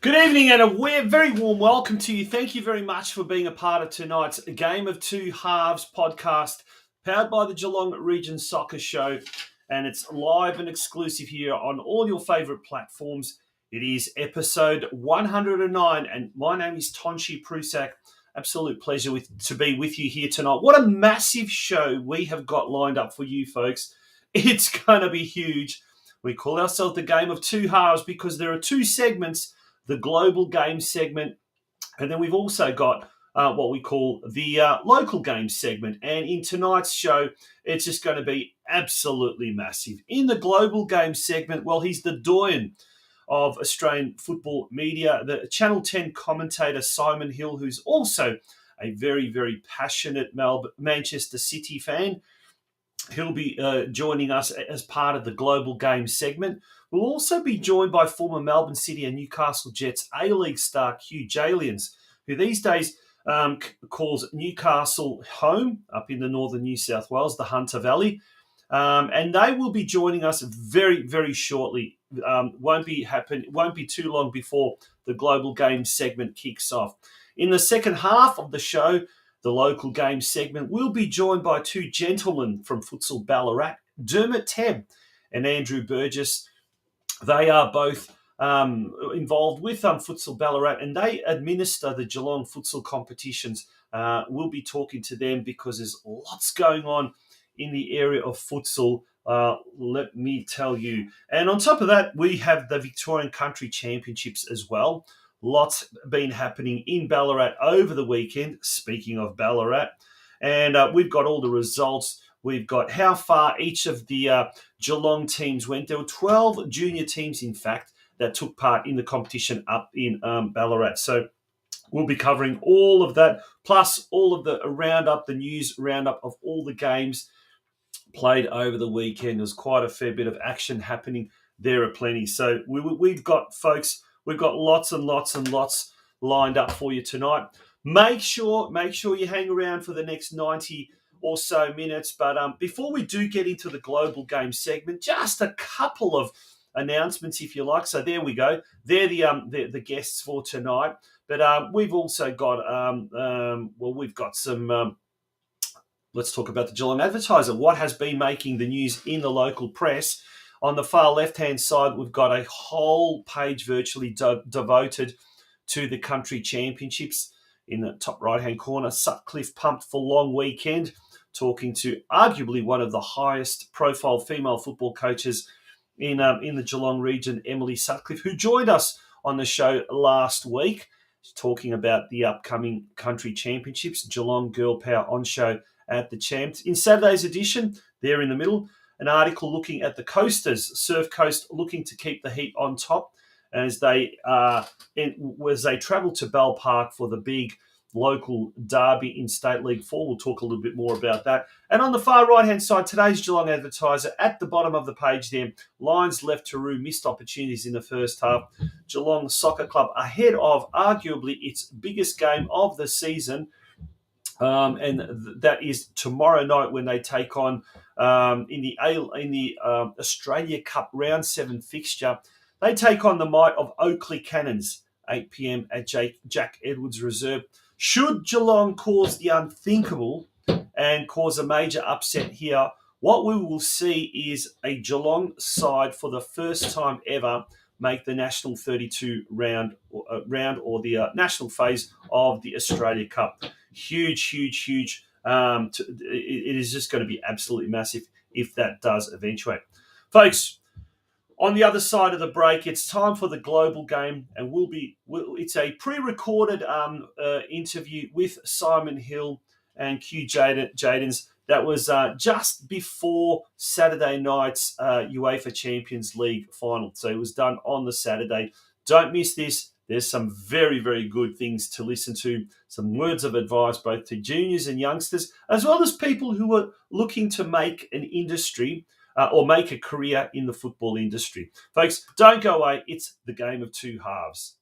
Good evening and a very warm welcome to you. Thank you very much for being a part of tonight's Game of Two Halves podcast, powered by the Geelong Region Soccer Show. And it's live and exclusive here on all your favourite platforms. It is episode 109, and my name is Tonshi Prusak. Absolute pleasure to be with you here tonight. What a massive show we have got lined up for you folks. It's going to be huge. We call ourselves the Game of Two Halves because there are two segments: the global game segment, and then we've also got what we call the local game segment. And in tonight's show, it's just going to be absolutely massive. In the global game segment, well, he's the doyen of Australian football media, the Channel 10 commentator Simon Hill, who's also a very, very passionate Manchester City fan. He'll be joining us as part of the global game segment. We'll also be joined by former Melbourne City and Newcastle Jets A-League star KEW JALIENS, who these days calls Newcastle home up in the northern New South Wales, the Hunter Valley. And they will be joining us very, very shortly. Won't be too long before the global game segment kicks off. In the second half of the show, the local game segment, we'll be joined by two gentlemen from Futsal Ballarat, TEBB and Andrew BURGESS. They are both involved with Futsal Ballarat, and they administer the Geelong Futsal competitions. We'll be talking to them because there's lots going on in the area of futsal, let me tell you. And on top of that, we have the Victorian Country Championships as well. Lots been happening in Ballarat over the weekend, speaking of Ballarat. And we've got all the results. We've got how far each of the Geelong teams went. There were 12 junior teams, in fact, that took part in the competition up in Ballarat. So we'll be covering all of that, plus all of the roundup, the news roundup of all the games played over the weekend. There's quite a fair bit of action happening there aplenty. So we've got, folks, we've got lots and lots and lots lined up for you tonight. Make sure you hang around for the next 90 or so minutes. But before we do get into the global game segment, just a couple of announcements, if you like. So there we go. They're the guests for tonight. But we've also got we've got some. Let's talk about the Geelong Advertiser. What has been making the news in the local press? On the far left-hand side, we've got a whole page virtually devoted to the country championships. In the top right-hand corner, Sutcliffe pumped for long weekend, talking to arguably one of the highest profile female football coaches in the Geelong region, Emily Sutcliffe, who joined us on the show last week, talking about the upcoming country championships, Geelong Girl Power on show at the Champs. In Saturday's edition, there in the middle, an article looking at the Coasters, Surf Coast looking to keep the heat on top as they travel to Bell Park for the big local derby in State League 4. We'll talk a little bit more about that. And on the far right-hand side, today's Geelong Advertiser, at the bottom of the page there, Lions left to rue, missed opportunities in the first half. Geelong Soccer Club ahead of arguably its biggest game of the season that is tomorrow night when they take on in the Australia Cup Round 7 fixture. They take on the might of Oakley Cannons, 8 p.m. at Jack Edwards Reserve. Should Geelong cause the unthinkable and cause a major upset here, what we will see is a Geelong side for the first time ever make the National 32 round or the national phase of the Australia Cup. Huge. It is just going to be absolutely massive if that does eventuate. Folks, on the other side of the break, it's time for the global game, and it's a pre-recorded interview with Simon Hill and KEW JALIENS that was just before Saturday night's UEFA Champions League final. So it was done on the Saturday. Don't miss this. There's some very, very good things to listen to, some words of advice both to juniors and youngsters, as well as people who are looking to make an industry or make a career in the football industry. Folks, don't go away. It's the Game of Two Halves.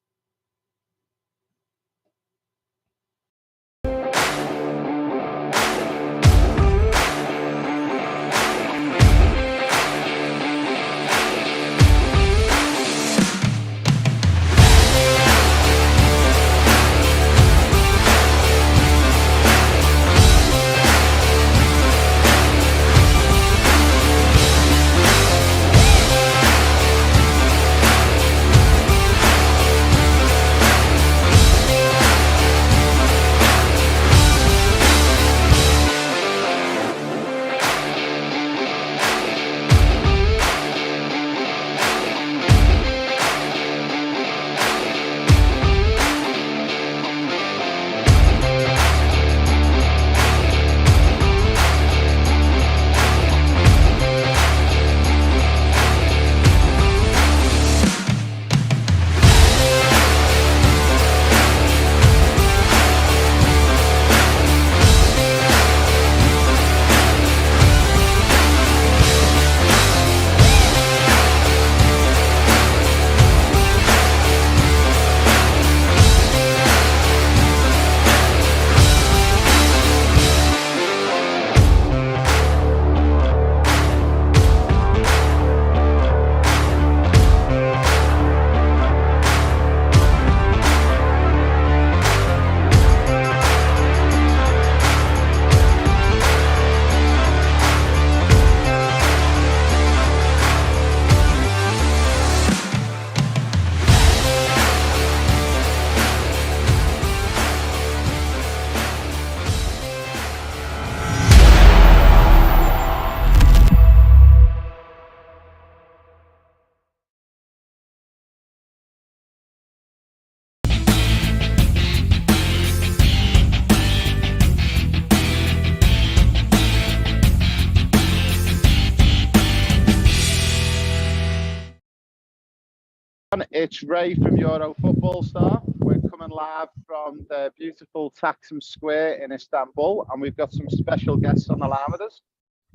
It's Ray from Euro Football Star. We're coming live from the beautiful Taksim Square in Istanbul, and we've got some special guests on the line with us.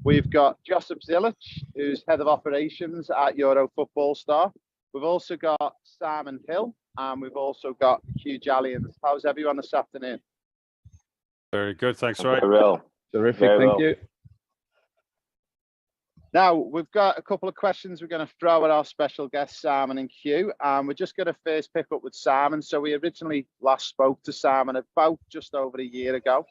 We've got Josip Zilic, who's head of operations at Euro Football Star. We've also got Simon Hill, and we've also got KEW JALIENS. How's everyone this afternoon? Very good, thanks, Ray. Very well. Terrific, Very thank well. you. Now, we've got a couple of questions we're going to throw at our special guests, Simon and KEW. We're just going to first pick up with Simon. So we originally last spoke to Simon about just over a year ago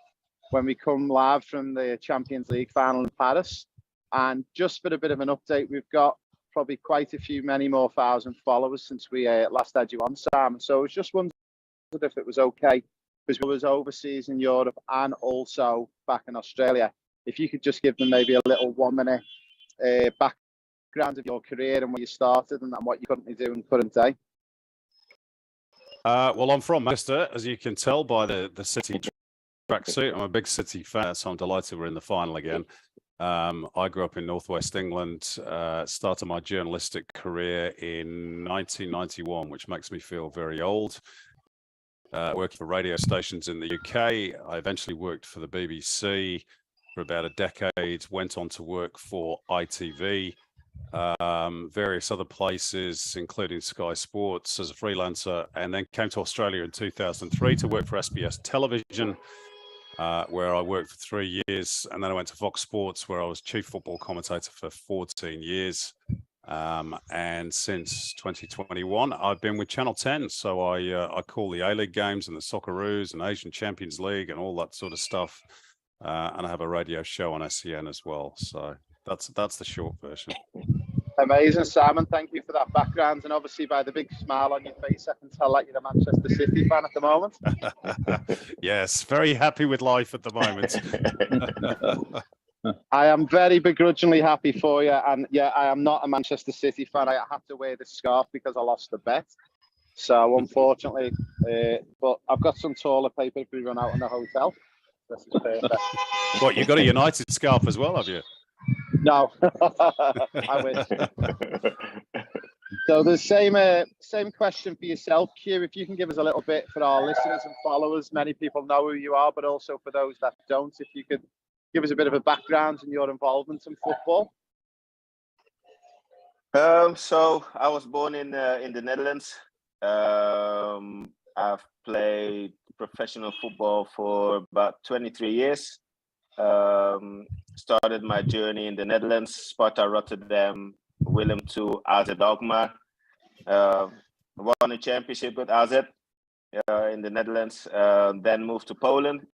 when we come live from the Champions League final in Paris. And just for a bit of an update, we've got probably quite a few, many more thousand followers since we last had you on, Simon. So I was just wondering if it was okay, because we was overseas in Europe and also back in Australia. If you could just give them maybe a little 1 minute background of your career and where you started and what you currently do in current day. Well, I'm from Manchester, as you can tell by the City tracksuit. I'm a big City fan, so I'm delighted we're in the final again. I grew up in northwest England, started my journalistic career in 1991, which makes me feel very old. Working for radio stations in the UK. I eventually worked for the BBC for about a decade, went on to work for ITV, various other places, including Sky Sports as a freelancer, and then came to Australia in 2003 to work for SBS Television. where I worked for 3 years, and then I went to Fox Sports, where I was chief football commentator for 14 years. And since 2021, I've been with Channel 10. So I call the A-League games and the Socceroos and Asian Champions League and all that sort of stuff. And I have a radio show on SEN as well. So that's the short version. Amazing, Simon. Thank you for that background. And obviously, by the big smile on your face, I can tell that you're a Manchester City fan at the moment. Yes, very happy with life at the moment. I am very begrudgingly happy for you. And yeah, I am not a Manchester City fan. I have to wear the scarf because I lost the bet. So unfortunately, but I've got some toilet paper if we run out in the hotel. This is perfect. What, you got a United scarf as well, have you? No, I wish. So the same question for yourself, Q. If you can give us a little bit for our listeners and followers, many people know who you are, but also for those that don't, if you could give us a bit of a background and your involvement in football. So I was born in the Netherlands. I've played professional football for about 23 years. Started my journey in the Netherlands, Sparta Rotterdam, Willem II, AZ Alkmaar. Won a championship with AZ in the Netherlands. Then moved to Poland.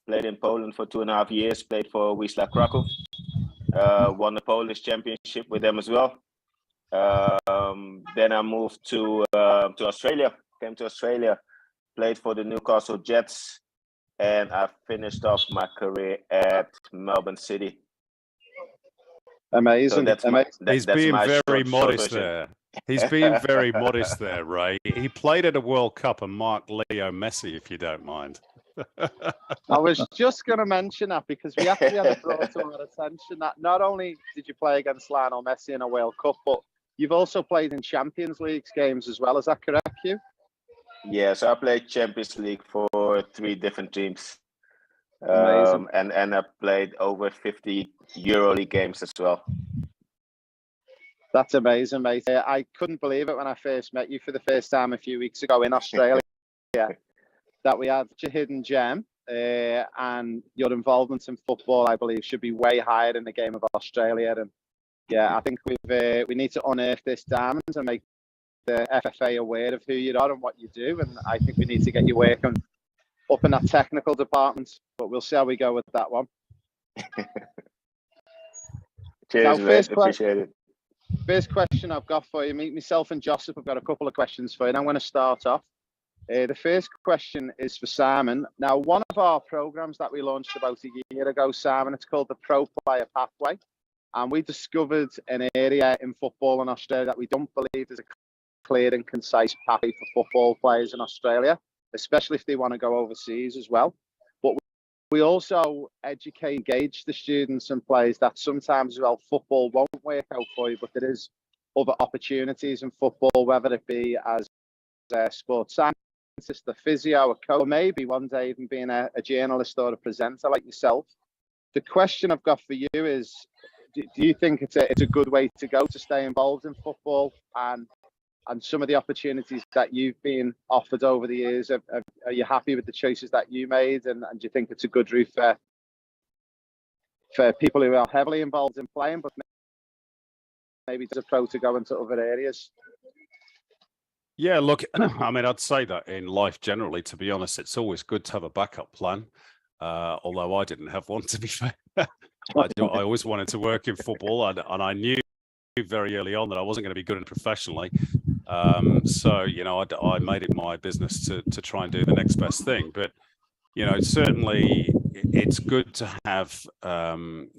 Played in Poland for 2.5 years. Played for Wisla Krakow. Won the Polish championship with them as well. Then I moved to Australia. Came to Australia. Played for the Newcastle Jets. And I finished off my career at Melbourne City. Amazing. So he's being very modest there. He's being very modest there, Ray. He played at a World Cup and marked Leo Messi, if you don't mind. I was just going to mention that because we actually had it brought to our attention that not only did you play against Lionel Messi in a World Cup, but you've also played in Champions League games as well. Is that correct, Hugh? Yeah, so I played Champions League for 3 different teams. And I played over 50 EuroLeague games as well. That's amazing, mate. I couldn't believe it when I first met you for the first time a few weeks ago in Australia, that we had a hidden gem, and your involvement in football, I believe, should be way higher in the game of Australia. And yeah, I think we need to unearth this diamond and make the FFA aware of who you are and what you do. And I think we need to get you working up in that technical department, but we'll see how we go with that one. Cheers, mate. Appreciate it. First question I've got for you, myself and Josip, I've got a couple of questions for you, and I'm going to start off. The first question is for Simon. Now, one of our programs that we launched about a year ago, Simon, it's called the Pro Player Pathway. And we discovered an area in football in Australia that we don't believe is a clear and concise pathway for football players in Australia, especially if they want to go overseas as well. But we also educate, engage the students and players that sometimes, well, football won't work out for you, but there is other opportunities in football, whether it be as a sports scientist, a physio, a coach, or maybe one day even being a journalist or a presenter like yourself. The question I've got for you is, do you think it's a good way to go to stay involved in football, and some of the opportunities that you've been offered over the years, are you happy with the choices that you made, and do you think it's a good route for people who are heavily involved in playing, but maybe as a pro to go into other areas? Yeah, look, I mean, I'd say that in life generally, to be honest, it's always good to have a backup plan. Although I didn't have one, to be fair. I always wanted to work in football, and I knew very early on that I wasn't going to be good at it professionally. So, you know, I made it my business to try and do the next best thing. But, you know, certainly it's good to have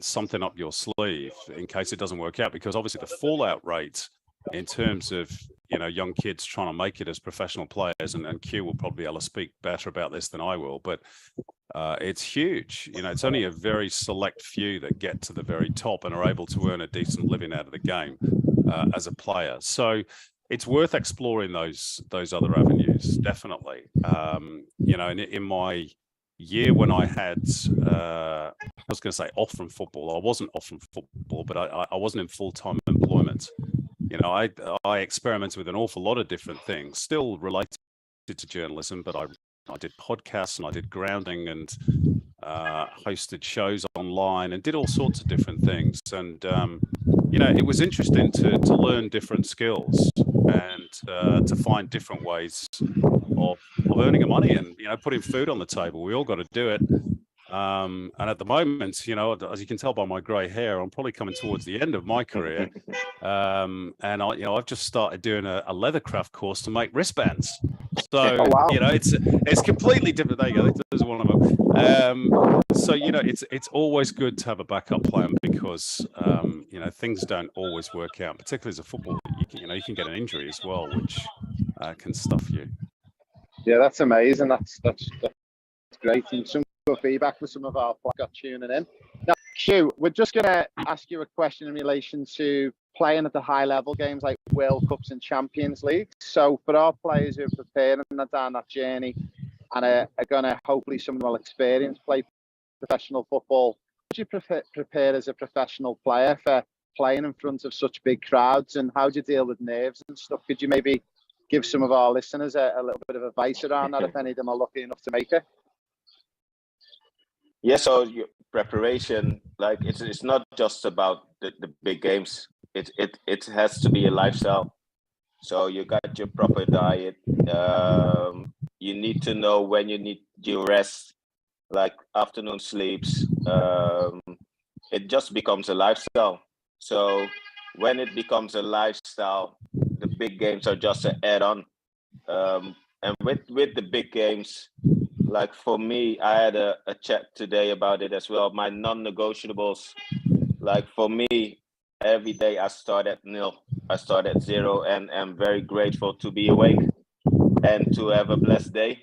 something up your sleeve in case it doesn't work out, because obviously the fallout rate in terms of, you know, young kids trying to make it as professional players, and Q will probably be able to speak better about this than I will, but it's huge. You know, it's only a very select few that get to the very top and are able to earn a decent living out of the game as a player. So it's worth exploring those other avenues, definitely. You know, in my year when I had, I was going to say off from football. I wasn't off from football, but I wasn't in full-time employment. You know, I experimented with an awful lot of different things, still related to journalism, but I did podcasts and I did grounding and hosted shows online, and did all sorts of different things. And you know, it was interesting to learn different skills and to find different ways of earning money and, you know, putting food on the table. We all got to do it. And at the moment, you know, as you can tell by my grey hair, I'm probably coming towards the end of my career. And you know, I've just started doing a leathercraft course to make wristbands. So, Oh, wow. you know, it's completely different. There you go. There's one of them. So, you know, it's always good to have a backup plan because, you know, things don't always work out, particularly as a footballer. You know, you can get an injury as well, which can stuff you. Yeah, that's amazing. That's great. And some good feedback for some of our players got tuning in. Now, Q, we're just going to ask you a question in relation to playing at the high level games like World Cups and Champions League. So for our players who are preparing down that journey and are going to, hopefully some will experience play professional football, would you prepare as a professional player for playing in front of such big crowds, and how do you deal with nerves and stuff? Could you maybe give some of our listeners a little bit of advice around that if any of them are lucky enough to make it? Yeah, so your preparation, like it's not just about the big games. It has to be a lifestyle. So you got your proper diet. You need to know when you need your rest, like afternoon sleeps. It just becomes a lifestyle. So when it becomes a lifestyle, the big games are just an add-on. And with the big games, like for me, I had a chat today about it as well. My non-negotiables, like for me, every day I start at 0. I start at 0, and I'm very grateful to be awake and to have a blessed day.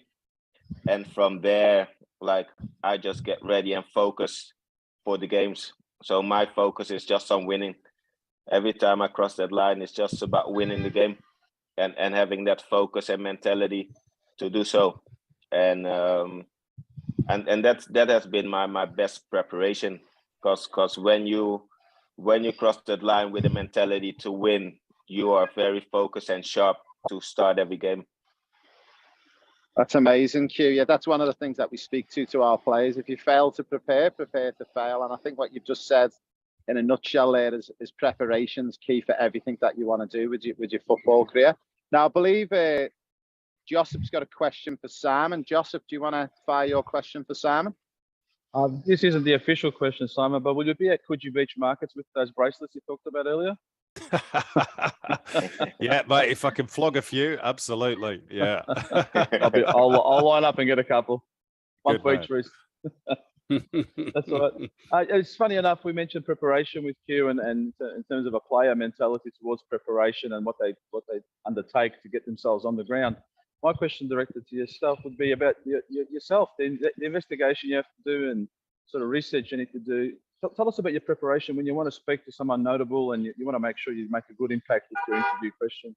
And from there, like I just get ready and focus for the games. So my focus is just on winning. Every time I cross that line, it's just about winning the game and having that focus and mentality to do so. And that has been my best preparation, because when you cross that line with a mentality to win, you are very focused and sharp to start every game. That's amazing, Q. Yeah, that's one of the things that we speak to our players. If you fail to prepare to fail. And I think what you've just said in a nutshell there is preparation's key for everything that you want to do with your football career. Now, I believe Josip's got a question for Simon. Josip, do you want to fire your question for Simon? This isn't the official question, Simon, but will you be at KEW Beach Markets with those bracelets you talked about earlier? Yeah, mate, if I can flog a few, absolutely. Yeah. I'll line up and get a couple. One for each wrist. That's all right. It's funny enough, we mentioned preparation with Q and in terms of a player mentality towards preparation and what they undertake to get themselves on the ground. My question directed to yourself would be about yourself, the investigation you have to do and sort of research you need to do. Tell us about your preparation when you want to speak to someone notable and you want to make sure you make a good impact with your interview questions.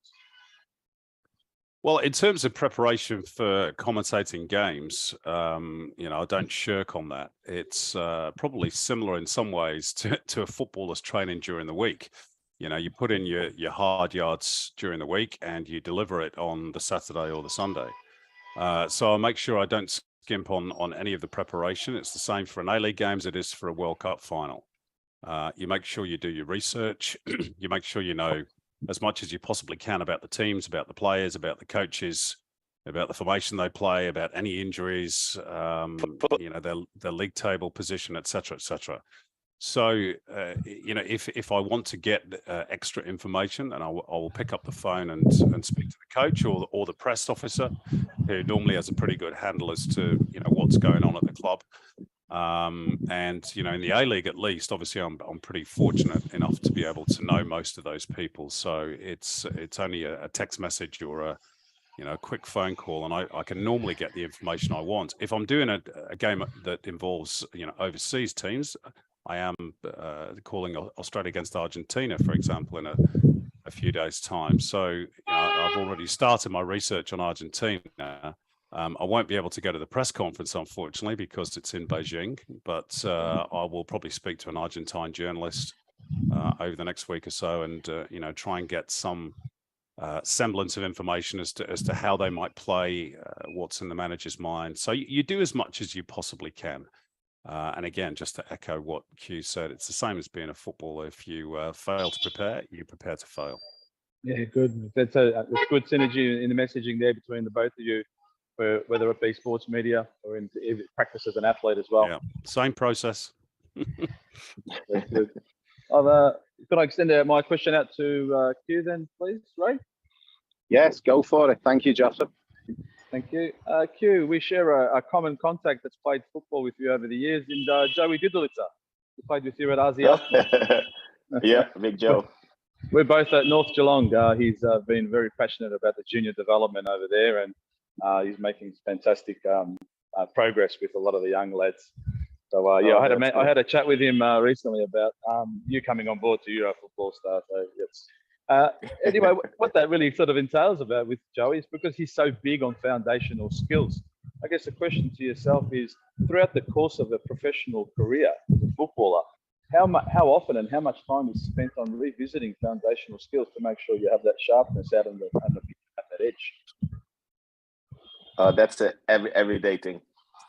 Well, in terms of preparation for commentating games, you know, I don't shirk on that. It's probably similar in some ways to a footballer's training during the week. You know, you put in your hard yards during the week and you deliver it on the Saturday or the Sunday. So I make sure I don't skimp on any of the preparation. It's the same for an A-League game as it is for a World Cup final. You make sure you do your research. You make sure you know as much as you possibly can about the teams, about the players, about the coaches, about the formation they play, about any injuries, you know, their league table position, et cetera, et cetera. So, you know, if I want to get extra information, then I will pick up the phone and speak to the coach or the press officer, who normally has a pretty good handle as to, you know, what's going on at the club. And, you know, in the A-League, at least, obviously, I'm pretty fortunate enough to be able to know most of those people. So it's only a text message or a quick phone call, and I can normally get the information I want. If I'm doing a game that involves, you know, overseas teams, I am calling Australia against Argentina, for example, in a few days' time. So, you know, I've already started my research on Argentina. I won't be able to go to the press conference, unfortunately, because it's in Beijing, but I will probably speak to an Argentine journalist over the next week or so and, you know, try and get some semblance of information as to how they might play, what's in the manager's mind. So you do as much as you possibly can. And again, just to echo what Q said, it's the same as being a footballer. If you fail to prepare, you prepare to fail. Yeah, good. That's good synergy in the messaging there between the both of you, whether it be sports media or in practice as an athlete as well. Yeah, same process. That's good. Could I extend my question out to Q then, please, Ray? Yes, go for it. Thank you, Josip. Thank you. Q, we share a common contact that's played football with you over the years, and Joey Didlitzer, who played with you at RZL. Yeah, Big Joe. We're both at North Geelong. He's been very passionate about the junior development over there, and he's making fantastic progress with a lot of the young lads. So yeah, I had a chat with him recently about you coming on board to Euro Football Star. So yes. Anyway, what that really sort of entails about with Joey is because he's so big on foundational skills. I guess the question to yourself is, throughout the course of a professional career as a footballer, how often and how much time is spent on revisiting foundational skills to make sure you have that sharpness out on that edge? That's a everyday thing,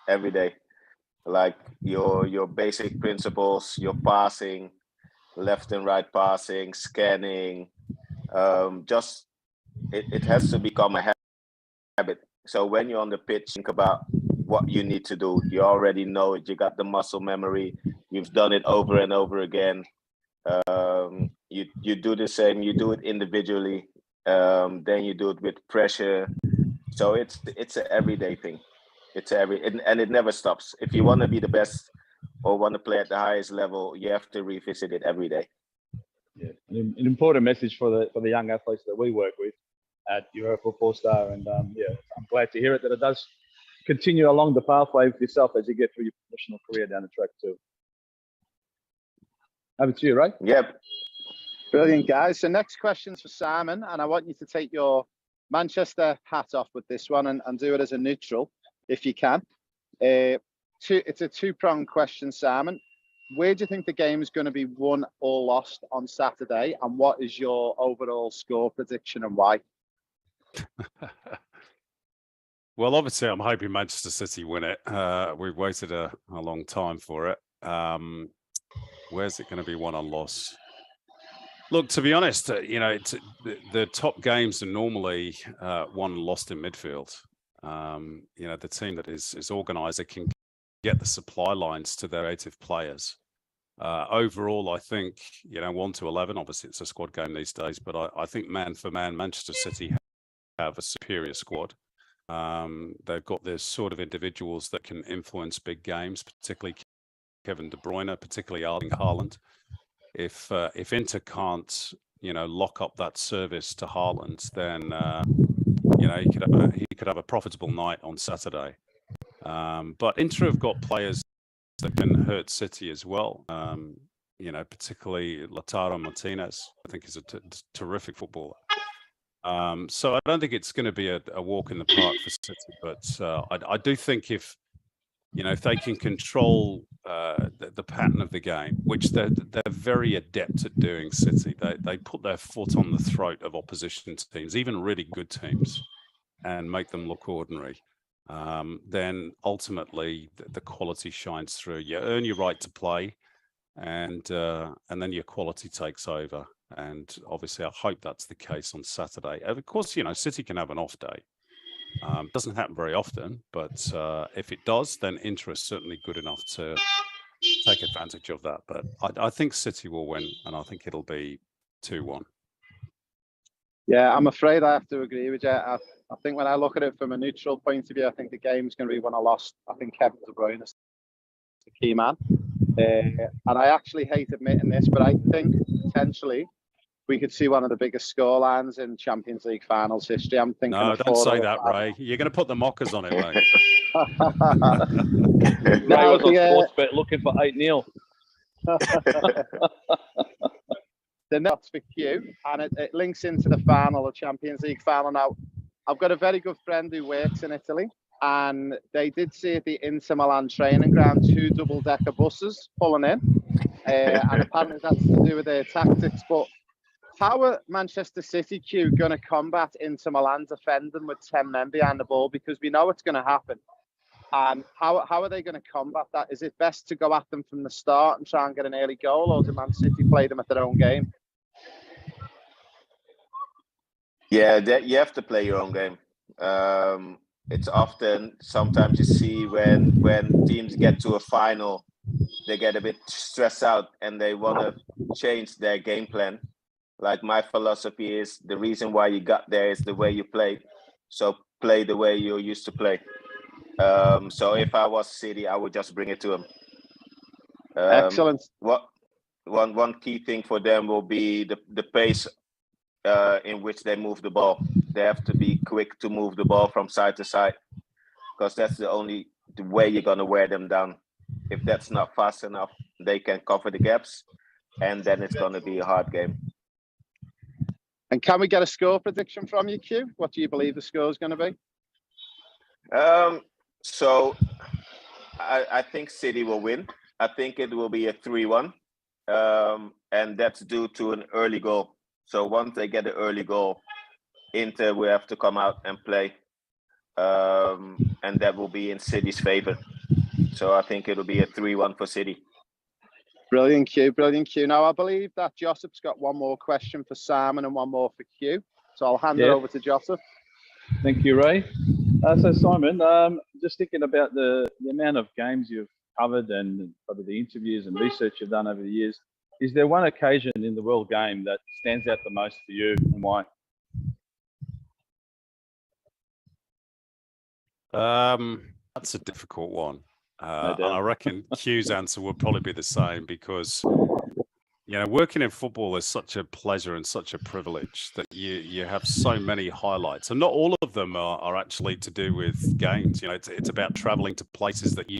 every day. Like your basic principles, your passing, left and right passing, scanning. It has to become a habit. So when you're on the pitch, think about what you need to do. You already know it. You got the muscle memory. You've done it over and over again. You do the same. You do it individually. Then you do it with pressure. So it's an everyday thing. And it never stops. If you want to be the best or want to play at the highest level, you have to revisit it every day. Yeah, an important message for the young athletes that we work with at Euro Football Star, and yeah, I'm glad to hear it that it does continue along the pathway with yourself as you get through your professional career down the track too. Over to you, Ray. Yep. Brilliant, guys. So next question's for Simon, and I want you to take your Manchester hat off with this one and do it as a neutral, if you can. It's a two-pronged question, Simon. Where do you think the game is going to be won or lost on Saturday, and what is your overall score prediction and why? Well, obviously, I'm hoping Manchester City win it. We've waited a long time for it. Where's it going to be won or lost? Look, to be honest, you know, the top games are normally won and lost in midfield. You know, the team that is organised, it can get the supply lines to their creative players. Overall, I think, you know, 1 to 11, obviously it's a squad game these days, but I think man for man, Manchester City have a superior squad. They've got this sort of individuals that can influence big games, particularly Kevin De Bruyne, particularly Erling Haaland. If Inter can't, you know, lock up that service to Haaland, then you know, he could have a profitable night on Saturday. But Inter have got players that can hurt City as well. You know, particularly Lautaro Martinez, I think is a terrific footballer. So I don't think it's going to be a walk in the park for City, but I do think if they can control the pattern of the game, which they're very adept at doing, City, they put their foot on the throat of opposition teams, even really good teams, and make them look ordinary. Then ultimately the quality shines through. You earn your right to play, and then your quality takes over. And obviously, I hope that's the case on Saturday. Of course, you know, City can have an off day. Doesn't happen very often, but if it does, then Inter is certainly good enough to take advantage of that. But I think City will win, and I think it'll be 2-1. Yeah, I'm afraid I have to agree with you. I think when I look at it from a neutral point of view, I think the game's going to be won or lost. I think Kevin De Bruyne is the key man. And I actually hate admitting this, but I think potentially we could see one of the biggest scorelines in Champions League finals history. I'm thinking. No, don't say that, Ray. You're going to put the mockers on it, mate. Ray was on Sportsbet looking for 8-0. The nuts for Q, and it links into the final, the Champions League final. Now, I've got a very good friend who works in Italy, and they did see at the Inter Milan training ground 2 double-decker buses pulling in, and apparently that's to do with their tactics. But how are Manchester City, Q, going to combat Inter Milan defending with 10 men behind the ball? Because we know it's going to happen. How are they going to combat that? Is it best to go at them from the start and try and get an early goal, or do Man City play them at their own game? Yeah, you have to play your own game. It's often, sometimes you see when teams get to a final, they get a bit stressed out and they want to change their game plan. Like, my philosophy is, the reason why you got there is the way you play. So play the way you used to play. So if I was City, I would just bring it to them. Excellent. One key thing for them will be the pace in which they move the ball. They have to be quick to move the ball from side to side, because that's the way you're going to wear them down. If that's not fast enough, they can cover the gaps, and then it's going to be a hard game. And can we get a score prediction from you, Q? What do you believe the score is going to be? So I think City will win. I think it will be a 3-1, and that's due to an early goal. So once they get an early goal, Inter will have to come out and play, and that will be in City's favor. So I think it'll be a 3-1 for City. Brilliant, Q. Brilliant, Q. Now, I believe that Josip's got one more question for Simon and one more for Q. So I'll hand it over to Josip. Thank you, Ray. So Simon, just thinking about the amount of games you've covered and probably the interviews and research you've done over the years, is there one occasion in the World Game that stands out the most for you, and why? That's a difficult one. And I reckon Q's answer would probably be the same, because working in football is such a pleasure and such a privilege that you have so many highlights, and not all of them are actually to do with games. It's about traveling to places that you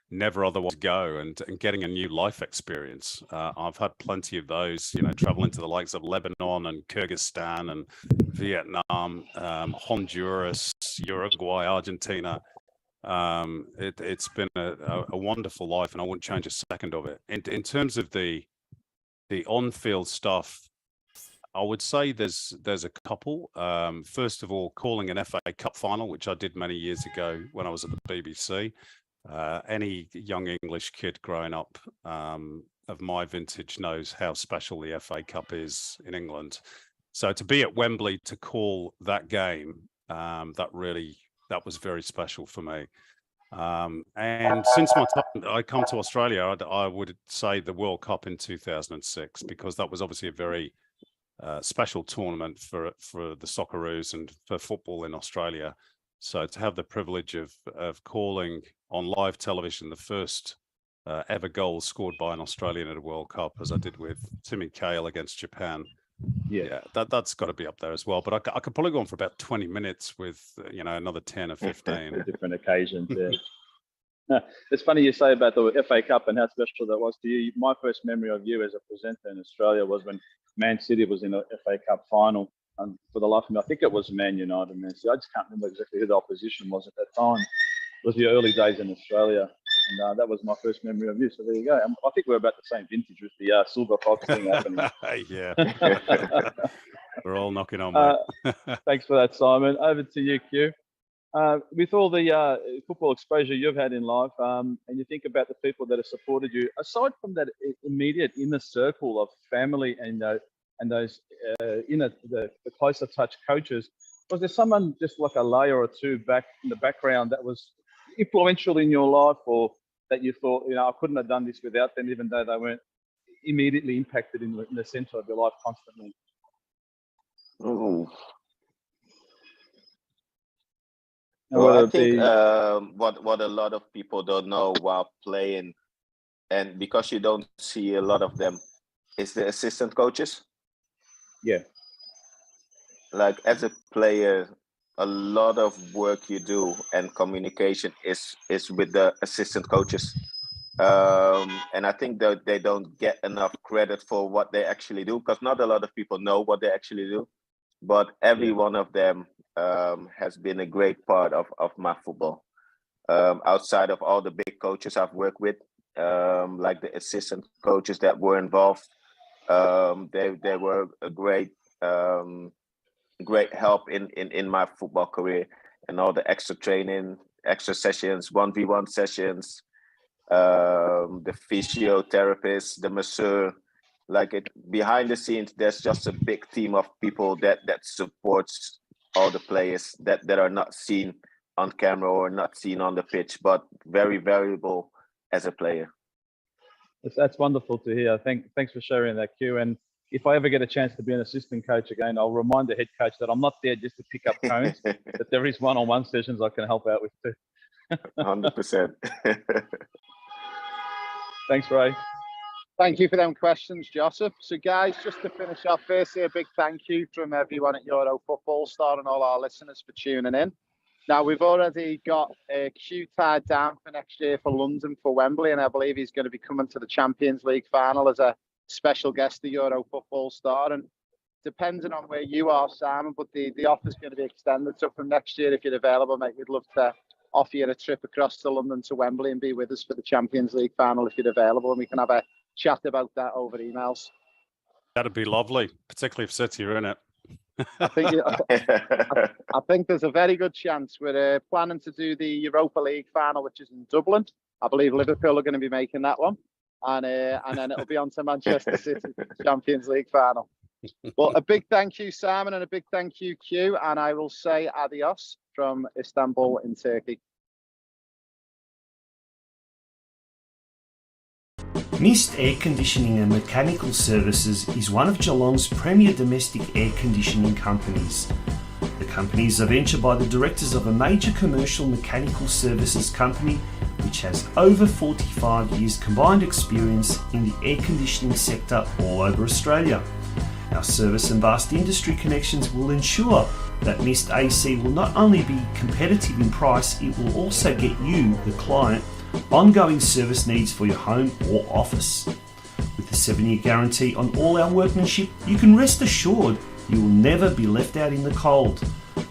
never otherwise go, and getting a new life experience. I've had plenty of those, traveling to the likes of Lebanon and Kyrgyzstan and Vietnam, Honduras, Uruguay, Argentina. It's been a wonderful life, and I wouldn't change a second of it. In terms of the on-field stuff, I would say there's a couple. First of all, calling an FA Cup final, which I did many years ago when I was at the BBC. Any young English kid growing up of my vintage knows how special the FA Cup is in England. So to be at Wembley to call that game, that was very special for me. And since my time I come to Australia, I would say the World Cup in 2006, because that was obviously a very special tournament for the Socceroos and for football in Australia. So to have the privilege of calling on live television the first ever goal scored by an Australian at a World Cup, as I did with Timmy Cahill against Japan, that's got to be up there as well. But I could probably go on for about 20 minutes with another 10 or 15 different occasions. Yeah. It's funny you say about the FA Cup and how special that was to you. My first memory of you as a presenter in Australia was when Man City was in a FA Cup final. And for the life of me, I think it was Man United, Man City. I just can't remember exactly who the opposition was at that time. It was the early days in Australia, and that was my first memory of you. So there you go. I think we're about the same vintage with the Silver Fox thing happening. Yeah, we're all knocking on, mate. Thanks for that, Simon. Over to you, Q. With all the football exposure you've had in life, and you think about the people that have supported you, aside from that immediate inner circle of family and those the closer touch coaches, was there someone just like a layer or two back in the background that was influential in your life, or that you thought, I couldn't have done this without them, even though they weren't immediately impacted in the center of your life constantly? Oh. Well, I think what a lot of people don't know while playing, and because you don't see a lot of them, is the assistant coaches. Yeah. Like, as a player, a lot of work you do and communication is with the assistant coaches. And I think that they don't get enough credit for what they actually do, because not a lot of people know what they actually do. But every one of them has been a great part of my football. Outside of all the big coaches I've worked with, like the assistant coaches that were involved, they were a great help in my football career, and all the extra training extra sessions, 1v1 sessions, the physiotherapist, the masseur. Like it behind the scenes, there's just a big team of people that supports all the players that are not seen on camera or not seen on the pitch, but very valuable as a player. That's wonderful to hear. Thanks for sharing that, Q. And if I ever get a chance to be an assistant coach again, I'll remind the head coach that I'm not there just to pick up cones, that there is one-on-one sessions I can help out with too. 100%. Thanks, Ray. Thank you for them questions, Josip. So, guys, just to finish off, firstly, a big thank you from everyone at Euro Football Star and all our listeners for tuning in. Now, we've already got Q tied down for next year for London, for Wembley, and I believe he's going to be coming to the Champions League final as a special guest, the Euro Football Star. And depending on where you are, Simon, but the offer's going to be extended. So from next year, if you're available, mate, we'd love to offer you a trip across to London to Wembley and be with us for the Champions League final if you're available, and we can have a chat about that over emails. That'd be lovely, particularly if City are in it. I think there's a very good chance. We're planning to do the Europa League final, which is in Dublin. I believe Liverpool are going to be making that one, and then it'll be on to Manchester City Champions League final. Well, a big thank you, Simon, and a big thank you, Q, and I will say adios from Istanbul in Turkey. Mist Air Conditioning and Mechanical Services is one of Geelong's premier domestic air conditioning companies. The company is a venture by the directors of a major commercial mechanical services company which has over 45 years combined experience in the air conditioning sector all over Australia. Our service and vast industry connections will ensure that Mist AC will not only be competitive in price, it will also get you, the client, ongoing service needs for your home or office. With a 7-year guarantee on all our workmanship, you can rest assured you will never be left out in the cold.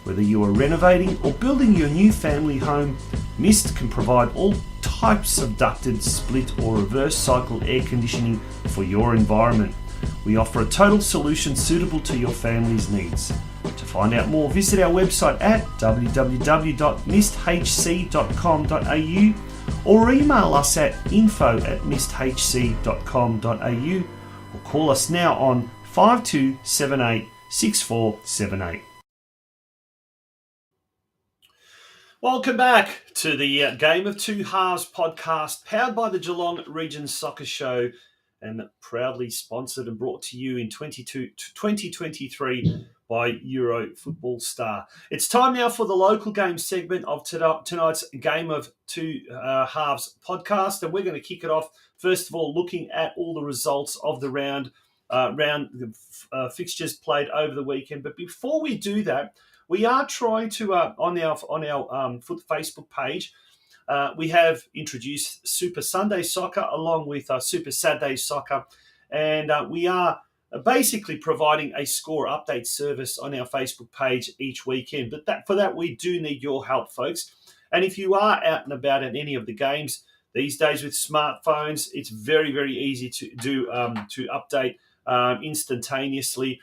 Whether you are renovating or building your new family home, Mist can provide all types of ducted, split or reverse cycle air conditioning for your environment. We offer a total solution suitable to your family's needs. To find out more, visit our website at www.misthc.com.au or email us at info@misthc.com.au or call us now on 5278 6478. Welcome back to the Game of Two Halves podcast, powered by the Geelong Region Soccer Show and proudly sponsored and brought to you in 2023 by Euro Football Star. It's time now for the local game segment of tonight's Game of Two Halves podcast, and we're going to kick it off, first of all, looking at all the results of the round fixtures played over the weekend. But before we do that, we are trying to, on our Facebook page, we have introduced Super Sunday Soccer along with Super Saturday Soccer, and we are basically providing a score update service on our Facebook page each weekend. But for that, we do need your help, folks. And if you are out and about at any of the games these days with smartphones, it's very, very easy to do to update instantaneously.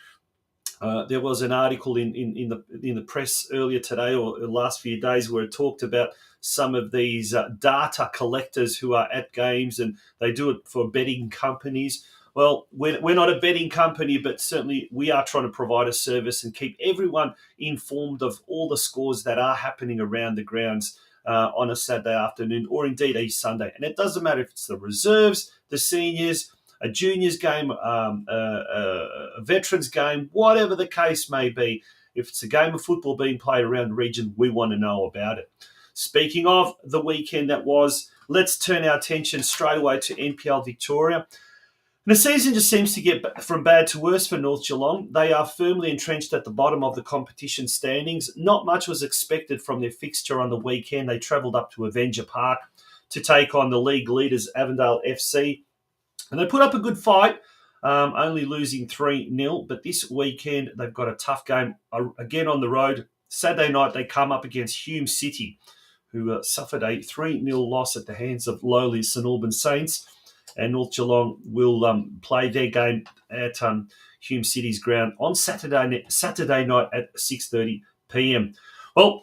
There was an article in the press earlier today or the last few days where it talked about some of these data collectors who are at games, and they do it for betting companies. Well, we're not a betting company, but certainly we are trying to provide a service and keep everyone informed of all the scores that are happening around the grounds on a Saturday afternoon or indeed a Sunday. And it doesn't matter if it's the reserves, the seniors, a juniors game, a veterans game, whatever the case may be. If it's a game of football being played around the region, we want to know about it. Speaking of the weekend that was, let's turn our attention straight away to NPL Victoria. And the season just seems to get from bad to worse for North Geelong. They are firmly entrenched at the bottom of the competition standings. Not much was expected from their fixture on the weekend. They travelled up to Avenger Park to take on the league leaders, Avondale FC. And they put up a good fight, only losing 3-0. But this weekend, they've got a tough game again on the road. Saturday night, they come up against Hume City, who suffered a 3-0 loss at the hands of lowly St Albans Saints. And North Geelong will play their game at Hume City's ground on Saturday night at 6:30 p.m. Well,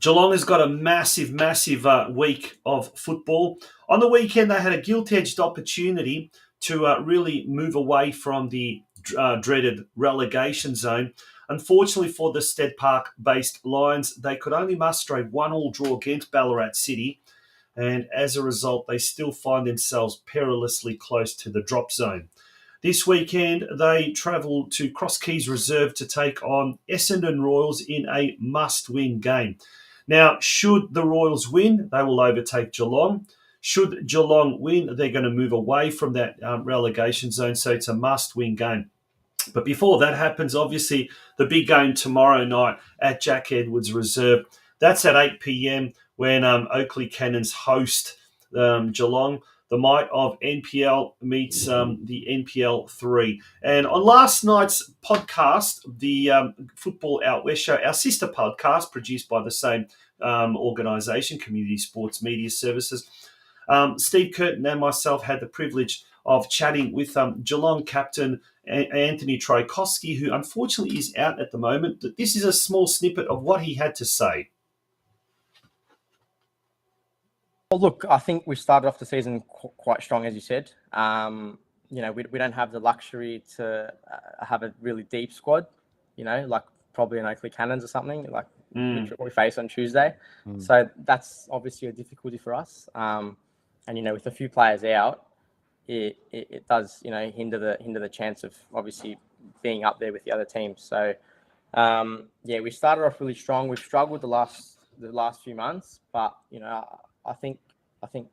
Geelong has got a massive week of football. On the weekend, they had a gilt-edged opportunity to really move away from the dreaded relegation zone. Unfortunately for the Stead Park-based Lions, they could only muster a 1-1 draw against Ballarat City, and as a result, they still find themselves perilously close to the drop zone. This weekend, they travel to Cross Keys Reserve to take on Essendon Royals in a must-win game. Now, should the Royals win, they will overtake Geelong. Should Geelong win, they're going to move away from that relegation zone, so it's a must-win game. But before that happens, obviously, the big game tomorrow night at Jack Edwards Reserve. That's at 8 p.m. when Oakley Cannons host Geelong. The might of NPL meets the NPL 3. And on last night's podcast, the Football Out West show, our sister podcast produced by the same organisation, Community Sports Media Services, Steve Curtin and myself had the privilege of chatting with Geelong captain Anthony Trajkowski, who unfortunately is out at the moment. This is a small snippet of what he had to say. Well, look, I think we started off the season quite strong, as you said. We don't have the luxury to have a really deep squad, like probably an Oakley Cannons or something, like which we face on Tuesday. So that's obviously a difficulty for us. And, with a few players out, it does, hinder the chance of obviously being up there with the other teams. So, we started off really strong. We've struggled the last few months, but, I think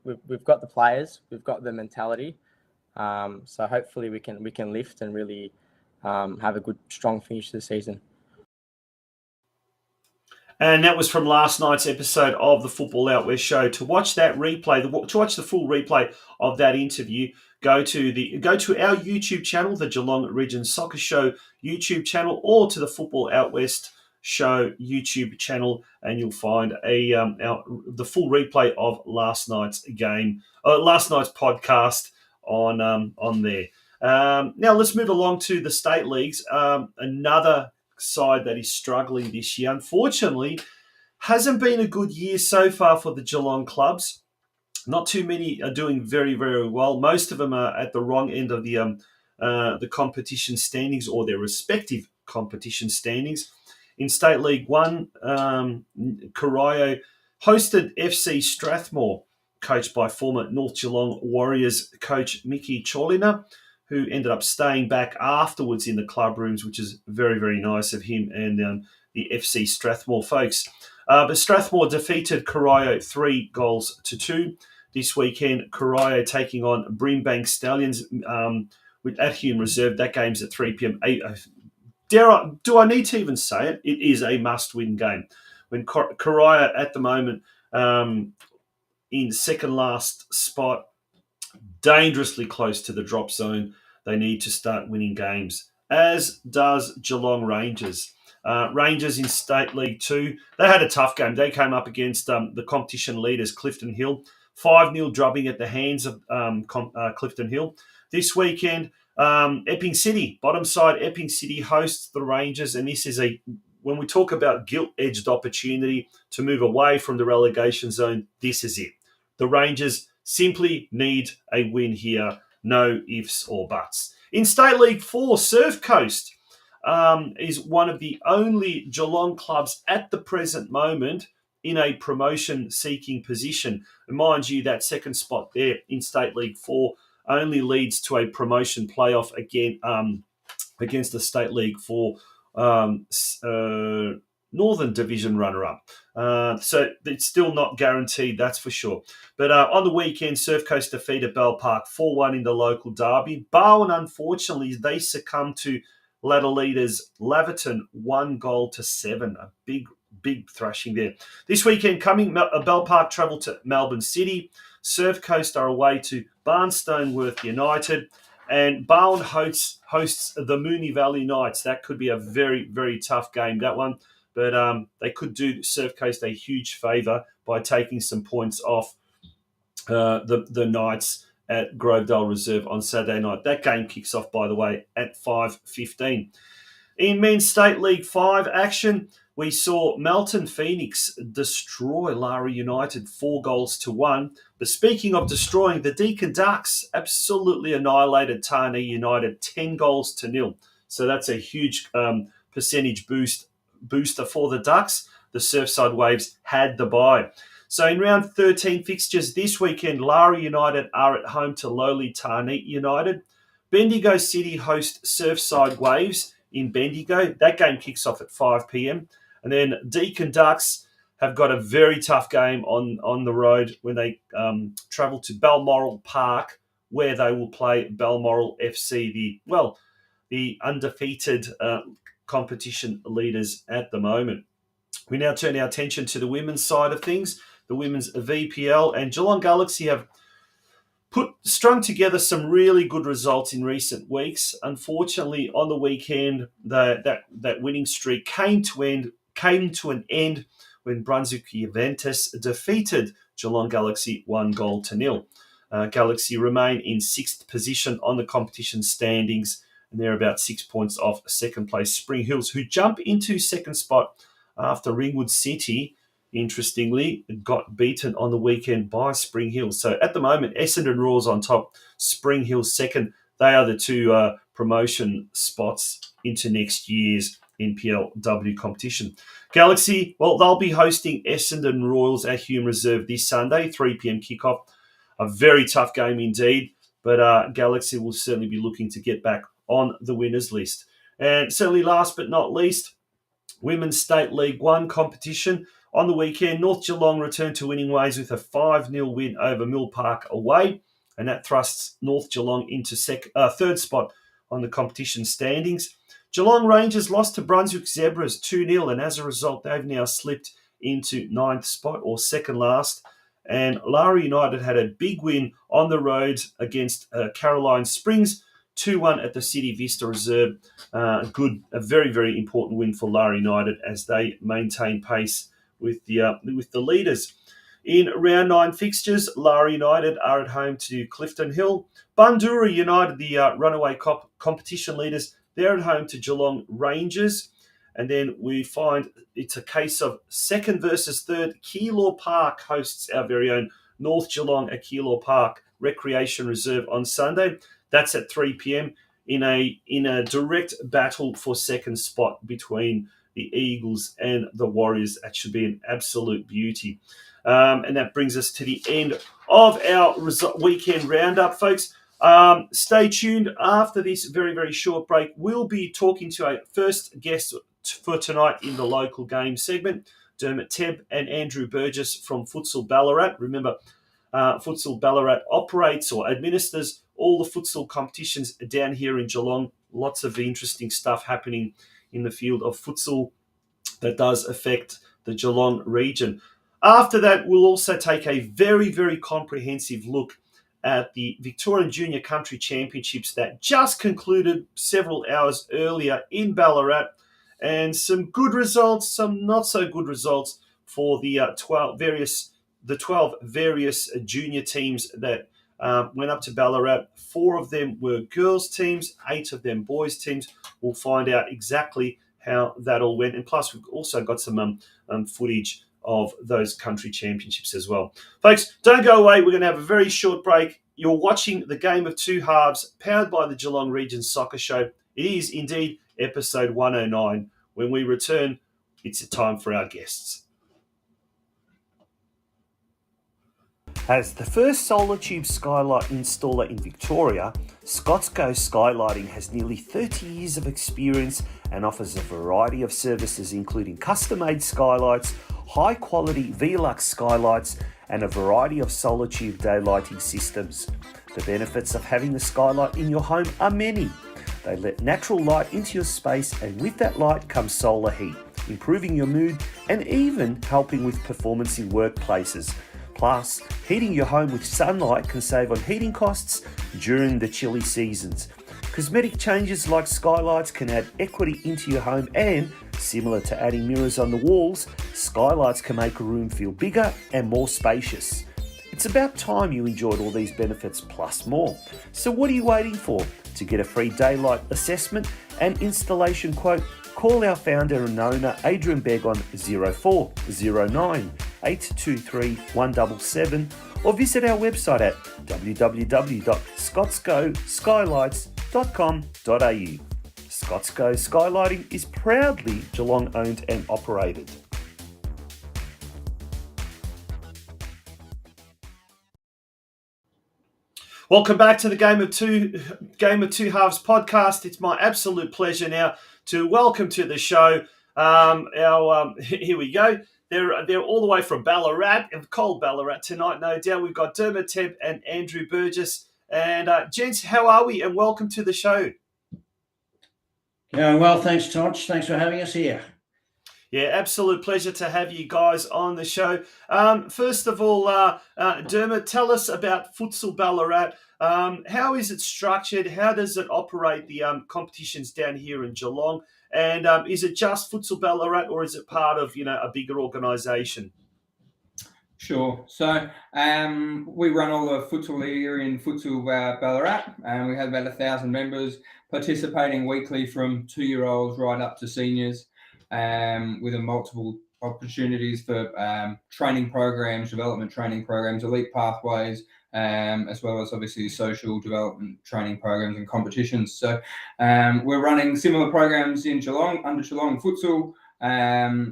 we've got the players, we've got the mentality. So hopefully we can lift and really have a good, strong finish to the season. And that was from last night's episode of the Football Out West show. To watch that replay, to watch the full replay of that interview, go to our YouTube channel, the Geelong Region Soccer Show YouTube channel, or to the Football Out West show YouTube channel, and you'll find the full replay of last night's podcast on there. Now let's move along to the state leagues. Another side that is struggling this year, unfortunately, hasn't been a good year so far for the Geelong clubs. Not too many are doing very, very well. Most of them are at the wrong end of the competition standings, or their respective competition standings. In State League 1, Corio hosted FC Strathmore, coached by former North Geelong Warriors coach Mickey Cholina, who ended up staying back afterwards in the club rooms, which is very, very nice of him and the FC Strathmore folks. But Strathmore defeated Corio 3-2 this weekend. Corio taking on Brimbank Stallions at Hume Reserve. That game's at 3 p.m. Do I need to even say it? It is a must-win game. When Corio at the moment in second last spot, dangerously close to the drop zone, they need to start winning games, as does Geelong Rangers. Rangers in State League 2, they had a tough game. They came up against the competition leaders, Clifton Hill, 5-0 drubbing at the hands of Clifton Hill. This weekend, Epping City, bottom side, Epping City hosts the Rangers, and this is when we talk about gilt-edged opportunity to move away from the relegation zone, this is it. The Rangers simply need a win here, no ifs or buts. In State League 4, Surf Coast is one of the only Geelong clubs at the present moment in a promotion-seeking position. And mind you, that second spot there in State League 4 only leads to a promotion playoff again against the State League 4 Northern Division runner-up. So it's still not guaranteed, that's for sure. But on the weekend, Surf Coast defeated Bell Park 4-1 in the local derby. Barwon, unfortunately, they succumbed to ladder leaders Laverton 1-7. A big thrashing there. This weekend coming, Bell Park travel to Melbourne City. Surf Coast are away to Barnstoneworth United. And Barwon hosts the Moonee Valley Knights. That could be a very, very tough game, that one. But they could do Surf Coast a huge favour by taking some points off the Knights at Grovedale Reserve on Saturday night. That game kicks off, by the way, at 5:15. In Men's State League 5 action, we saw Melton Phoenix destroy Lara United 4-1. But speaking of destroying, the Deakin Ducks absolutely annihilated Tarnee United 10-0. So that's a huge percentage booster for the Ducks. The Surfside Waves had the bye. So in round 13 fixtures this weekend, Lara United are at home to lowly Tarnee United. Bendigo City host Surfside Waves in Bendigo. That game kicks off at 5 p.m. And then Deakin Ducks have got a very tough game on the road when they travel to Balmoral Park, where they will play Balmoral FC, the undefeated competition leaders at the moment. We now turn our attention to the women's side of things, the women's VPL, and Geelong Galaxy have strung together some really good results in recent weeks. Unfortunately, on the weekend, that winning streak came to an end when Brunswick Juventus defeated Geelong Galaxy 1-0. Galaxy remain in 6th position on the competition standings, and they're about 6 points off second place Spring Hills, who jump into second spot after Ringwood City, interestingly, got beaten on the weekend by Spring Hills. So at the moment, Essendon Royals on top, Spring Hills second. They are the two promotion spots into next year's NPLW competition. Galaxy, well, they'll be hosting Essendon Royals at Hume Reserve this Sunday, 3 p.m. kickoff. A very tough game indeed, but Galaxy will certainly be looking to get back on the winners list. And certainly last but not least, Women's State League 1 competition. On the weekend, North Geelong returned to winning ways with a 5-0 win over Mill Park away, and that thrusts North Geelong into third spot on the competition standings. Geelong Rangers lost to Brunswick Zebras 2-0, and as a result, they've now slipped into 9th spot, or second last. And Lara United had a big win on the road against Caroline Springs, 2-1 at the City Vista Reserve. A very, very important win for Lara United as they maintain pace with the leaders. In round 9 fixtures, Lara United are at home to Clifton Hill. Bundoora United, the runaway competition leaders, they're at home to Geelong Rangers. And then we find it's a case of second versus third. Keilor Park hosts our very own North Geelong at Keilor Park Recreation Reserve on Sunday. That's at 3 p.m. in a direct battle for second spot between the Eagles and the Warriors. That should be an absolute beauty. And that brings us to the end of our weekend roundup, folks. Stay tuned after this very, very short break. We'll be talking to our first guest for tonight in the local game segment, Dermot TEBB and Andrew Burgess from Futsal Ballarat. Remember, Futsal Ballarat operates or administers all the futsal competitions down here in Geelong. Lots of interesting stuff happening in the field of futsal that does affect the Geelong region. After that, we'll also take a very, very comprehensive look at the Victorian Junior Country Championships that just concluded several hours earlier in Ballarat, and some good results, some not so good results for the 12 various junior teams that went up to Ballarat. 4 of them were girls teams, 8 of them boys teams. We'll find out exactly how that all went, and plus we've also got some footage of those country championships as well. Folks, don't go away. We're going to have a very short break. You're watching the Game of Two Halves, powered by the Geelong Region Soccer Show. It is indeed episode 109. When we return, it's time for our guests. As the first solar tube skylight installer in Victoria, Scotsco Skylighting has nearly 30 years of experience and offers a variety of services including custom-made skylights, high-quality Velux skylights, and a variety of solar tube daylighting systems. The benefits of having the skylight in your home are many. They let natural light into your space, and with that light comes solar heat, improving your mood and even helping with performance in workplaces. Plus, heating your home with sunlight can save on heating costs during the chilly seasons. Cosmetic changes like skylights can add equity into your home, and similar to adding mirrors on the walls, skylights can make a room feel bigger and more spacious. It's about time you enjoyed all these benefits plus more. So what are you waiting for? To get a free daylight assessment and installation quote, call our founder and owner Adrian Begg on 0409 823 177 or visit our website at www.scotsgoskylights.com.au. Scotsgo Skylighting is proudly Geelong owned and operated. Welcome back to the Game of Two Halves podcast. It's my absolute pleasure now to welcome to the show here we go. They're all the way from Ballarat, cold Ballarat tonight, no doubt. We've got DERMOTT, TEBB and Andrew Burgess. And gents, how are we? And welcome to the show. Going well, thanks, Toch. Thanks for having us here. Yeah, absolute pleasure to have you guys on the show. First of all, DERMOTT, tell us about Futsal Ballarat. How is it structured? How does it operate the competitions down here in Geelong? And is it just Futsal Ballarat, or is it part of a bigger organisation? Sure. So we run all the futsal here in Futsal Ballarat, and we have about 1,000 members participating weekly from 2-year-olds right up to seniors. With multiple opportunities for training programs, development training programs, elite pathways, as well as obviously social development training programs and competitions. So we're running similar programs in Geelong, under Geelong Futsal,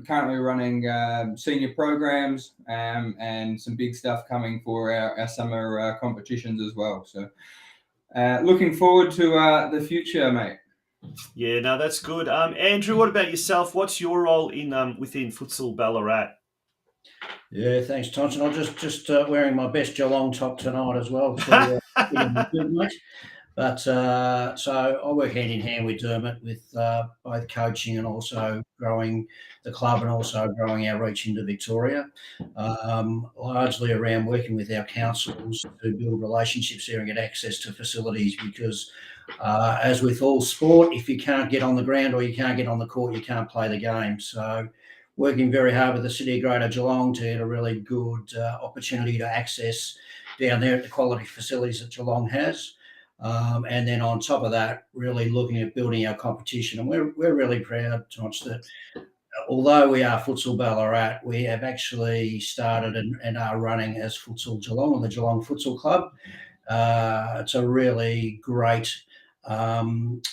currently running senior programs and some big stuff coming for our summer competitions as well. So looking forward to the future, mate. Yeah, no, that's good. Andrew, what about yourself? What's your role in within Futsal Ballarat? Yeah, thanks, Toch. And I'm just wearing my best Geelong top tonight as well. So, But so I work hand in hand with DERMOTT with both coaching and also growing the club and also growing our reach into Victoria, largely around working with our councils to build relationships there and get access to facilities because as with all sport, if you can't get on the ground or you can't get on the court, you can't play the game. So working very hard with the City of Greater Geelong to get a really good opportunity to access down there at the quality facilities that Geelong has. And then on top of that, really looking at building our competition. And we're really proud, Toch, that although we are Futsal Ballarat, we have actually started and are running as Futsal Geelong and the Geelong Futsal Club. It's a really great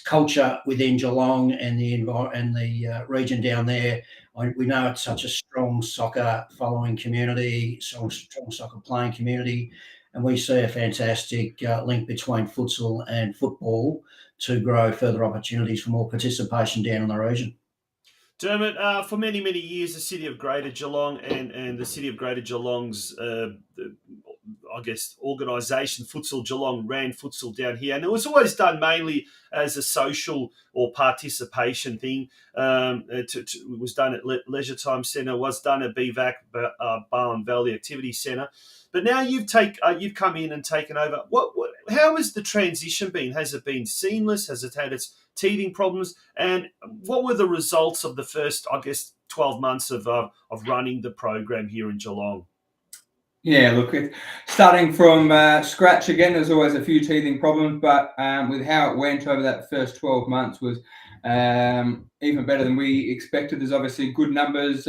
culture within Geelong and the region down there. We know it's such a strong soccer following community, strong soccer playing community. And we see a fantastic link between futsal and football to grow further opportunities for more participation down in the region. DERMOTT, for many, many years, the City of Greater Geelong and the City of Greater Geelong's, organisation, Futsal Geelong, ran futsal down here. And it was always done mainly as a social or participation thing. It was done at Leisure Time Centre, was done at BVAC, Barwon Valley Activity Centre. But now you've come in and taken over. How has the transition been? Has it been seamless? Has it had its teething problems? And what were the results of the first, 12 months of running the program here in Geelong? Yeah, look, starting from scratch again, there's always a few teething problems, but with how it went over that first 12 months was even better than we expected. There's obviously good numbers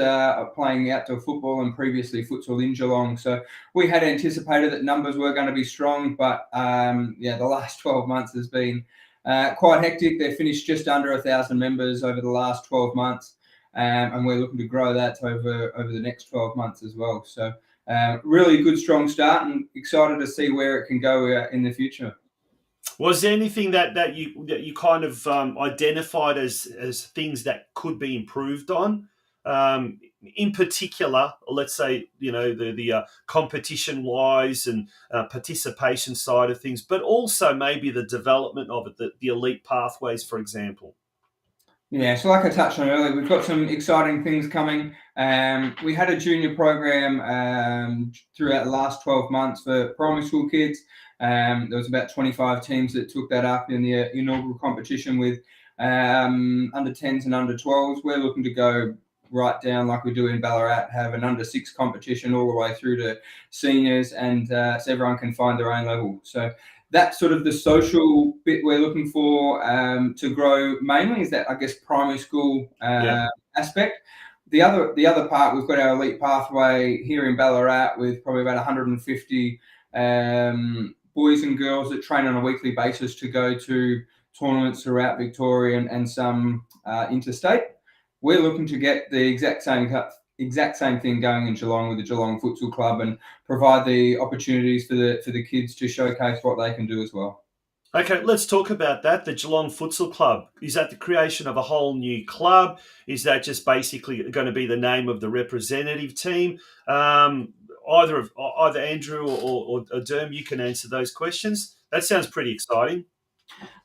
playing outdoor football and previously futsal in Geelong. So we had anticipated that numbers were going to be strong, but the last 12 months has been quite hectic. They've finished just under 1,000 members over the last 12 months, and we're looking to grow that over the next 12 months as well. So really good, strong start and excited to see where it can go in the future. Was there anything that you kind of identified as things that could be improved on? In particular, let's say, the competition wise and participation side of things, but also maybe the development of it, the elite pathways, for example. Yeah, so like I touched on earlier, we've got some exciting things coming. We had a junior program throughout the last 12 months for primary school kids. There was about 25 teams that took that up in the inaugural competition with under 10s and under 12s. We're looking to go right down like we do in Ballarat, have an under 6 competition all the way through to seniors, and so everyone can find their own level. So that's sort of the social bit we're looking for to grow mainly, is that, I guess, primary school aspect. The other part, we've got our elite pathway here in Ballarat with probably about 150 boys and girls that train on a weekly basis to go to tournaments throughout Victoria and some interstate. We're looking to get the exact same thing going in Geelong with the Geelong Futsal Club and provide the opportunities for the kids to showcase what they can do as well. Okay, let's talk about that. The Geelong Futsal Club, is that the creation of a whole new club? Is that just basically going to be the name of the representative team? Either Andrew or Derm, you can answer those questions. That sounds pretty exciting.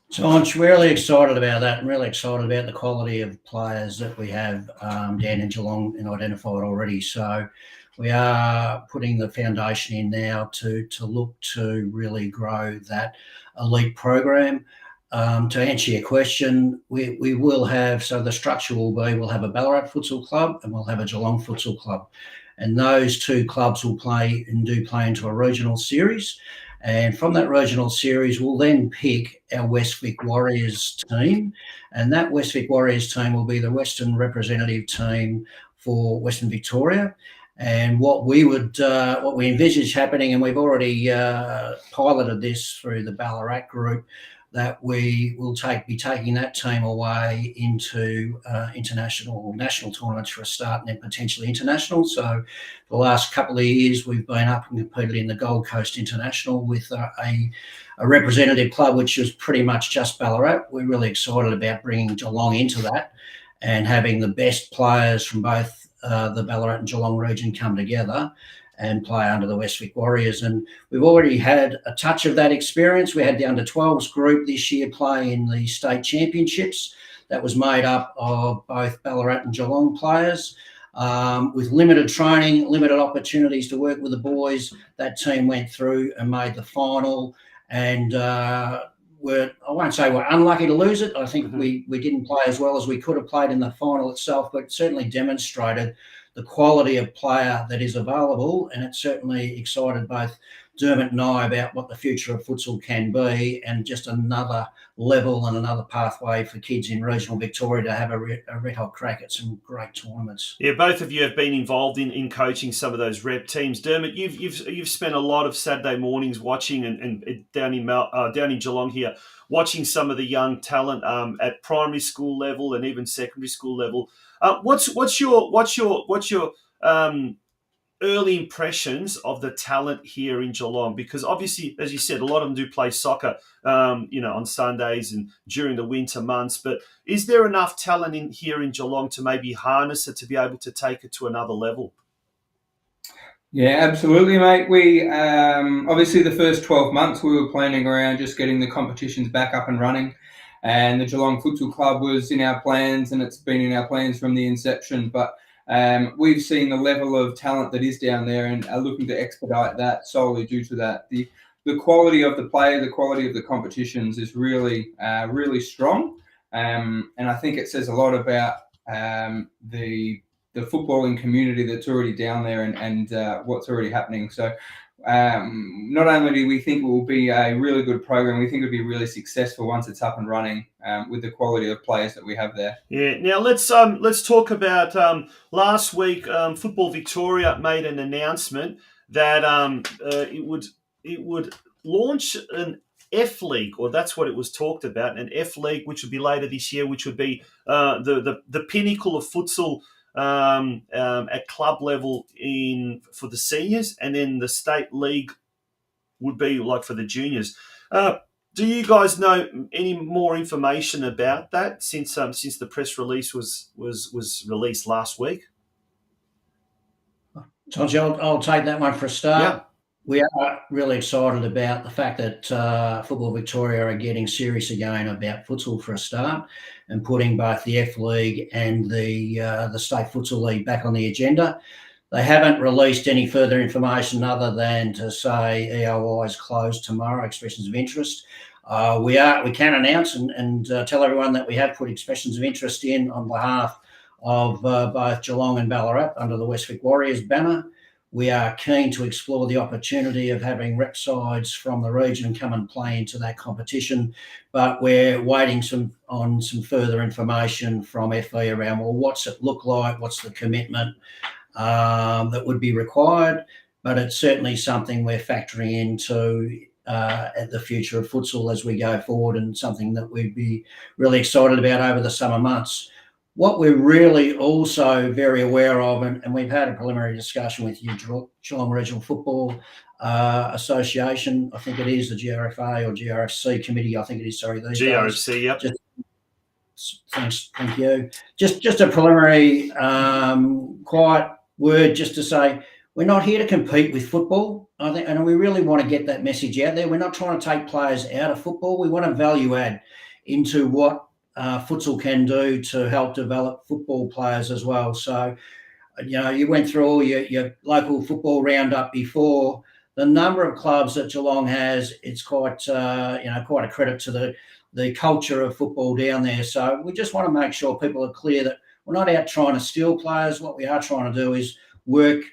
So I'm really excited about that, and really excited about the quality of players that we have down in Geelong and identified already. So we are putting the foundation in now to look to really grow that elite program. To answer your question, we will have, so the structure will be, we'll have a Ballarat Futsal Club and we'll have a Geelong Futsal Club. And those two clubs will play into a regional series. And from that regional series, we'll then pick our West Vic Warriors team. And that West Vic Warriors team will be the Western representative team for Western Victoria. And what we envisage happening, and we've already piloted this through the Ballarat group, that we will be taking that team away into international or national tournaments for a start, and then potentially international. So for the last couple of years, we've been up and competed in the Gold Coast International with a representative club, which is pretty much just Ballarat. We're really excited about bringing Geelong into that and having the best players from both the Ballarat and Geelong region come together and play under the West Vic Warriors. And we've already had a touch of that experience. We had the under-12s group this year play in the state championships. That was made up of both Ballarat and Geelong players. With limited training, limited opportunities to work with the boys, that team went through and made the final. And I won't say we're unlucky to lose it. I think we didn't play as well as we could have played in the final itself, but certainly demonstrated the quality of player that is available, and it certainly excited both Dermot and I about what the future of futsal can be, and just another level and another pathway for kids in regional Victoria to have a red hot crack at some great tournaments. Yeah, both of you have been involved in coaching some of those rep teams. Dermot, you've spent a lot of Saturday mornings watching and down in Geelong here, watching some of the young talent at primary school level and even secondary school level. What's your early impressions of the talent here in Geelong? Because obviously, as you said, a lot of them do play soccer, on Sundays and during the winter months. But is there enough talent here in Geelong to maybe harness it to be able to take it to another level? Yeah, absolutely, mate. We obviously the first 12 months we were planning around just getting the competitions back up and running. And the Geelong Futsal Club was in our plans, and it's been in our plans from the inception. But we've seen the level of talent that is down there and are looking to expedite that solely due to that. The quality of the play, the quality of the competitions is really, really strong. And I think it says a lot about the footballing community that's already down there and what's already happening. So not only do we think it will be a really good program, we think it'll be really successful once it's up and running with the quality of players that we have there. Yeah. Now let's talk about last week. Football Victoria made an announcement that it would launch an F League, or that's what it was talked about, an F League, which would be later this year, which would be the pinnacle of futsal. At club level for the seniors, and then the state league would be like for the juniors. Do you guys know any more information about that since the press release was released last week? Tonji, I'll take that one for a start. Yeah. We are really excited about the fact that Football Victoria are getting serious again about futsal for a start, and putting both the F League and the State Futsal League back on the agenda. They haven't released any further information other than to say EOI is closed tomorrow, expressions of interest. We can announce and tell everyone that we have put expressions of interest in on behalf of both Geelong and Ballarat under the West Vic Warriors banner. we are keen to explore the opportunity of having rep sides from the region come and play into that competition, but we're waiting on some further information from FE around, well, what's it look like, what's the commitment that would be required, but it's certainly something we're factoring into at the future of futsal as we go forward, and something that we'd be really excited about over the summer months. What we're really also very aware of, and we've had a preliminary discussion with Geelong Regional Football Association, I think it is the GRFA or GRFC committee, I think it is, sorry, these GRFC, days. yep. Thank you. Just a preliminary quiet word just to say, we're not here to compete with football, I think, and we really want to get that message out there. We're not trying to take players out of football. We want to value add into what futsal can do to help develop football players as well. So, you went through all your local football roundup before. The number of clubs that Geelong has, it's quite quite a credit to the culture of football down there. So we just want to make sure people are clear that we're not out trying to steal players. What we are trying to do is work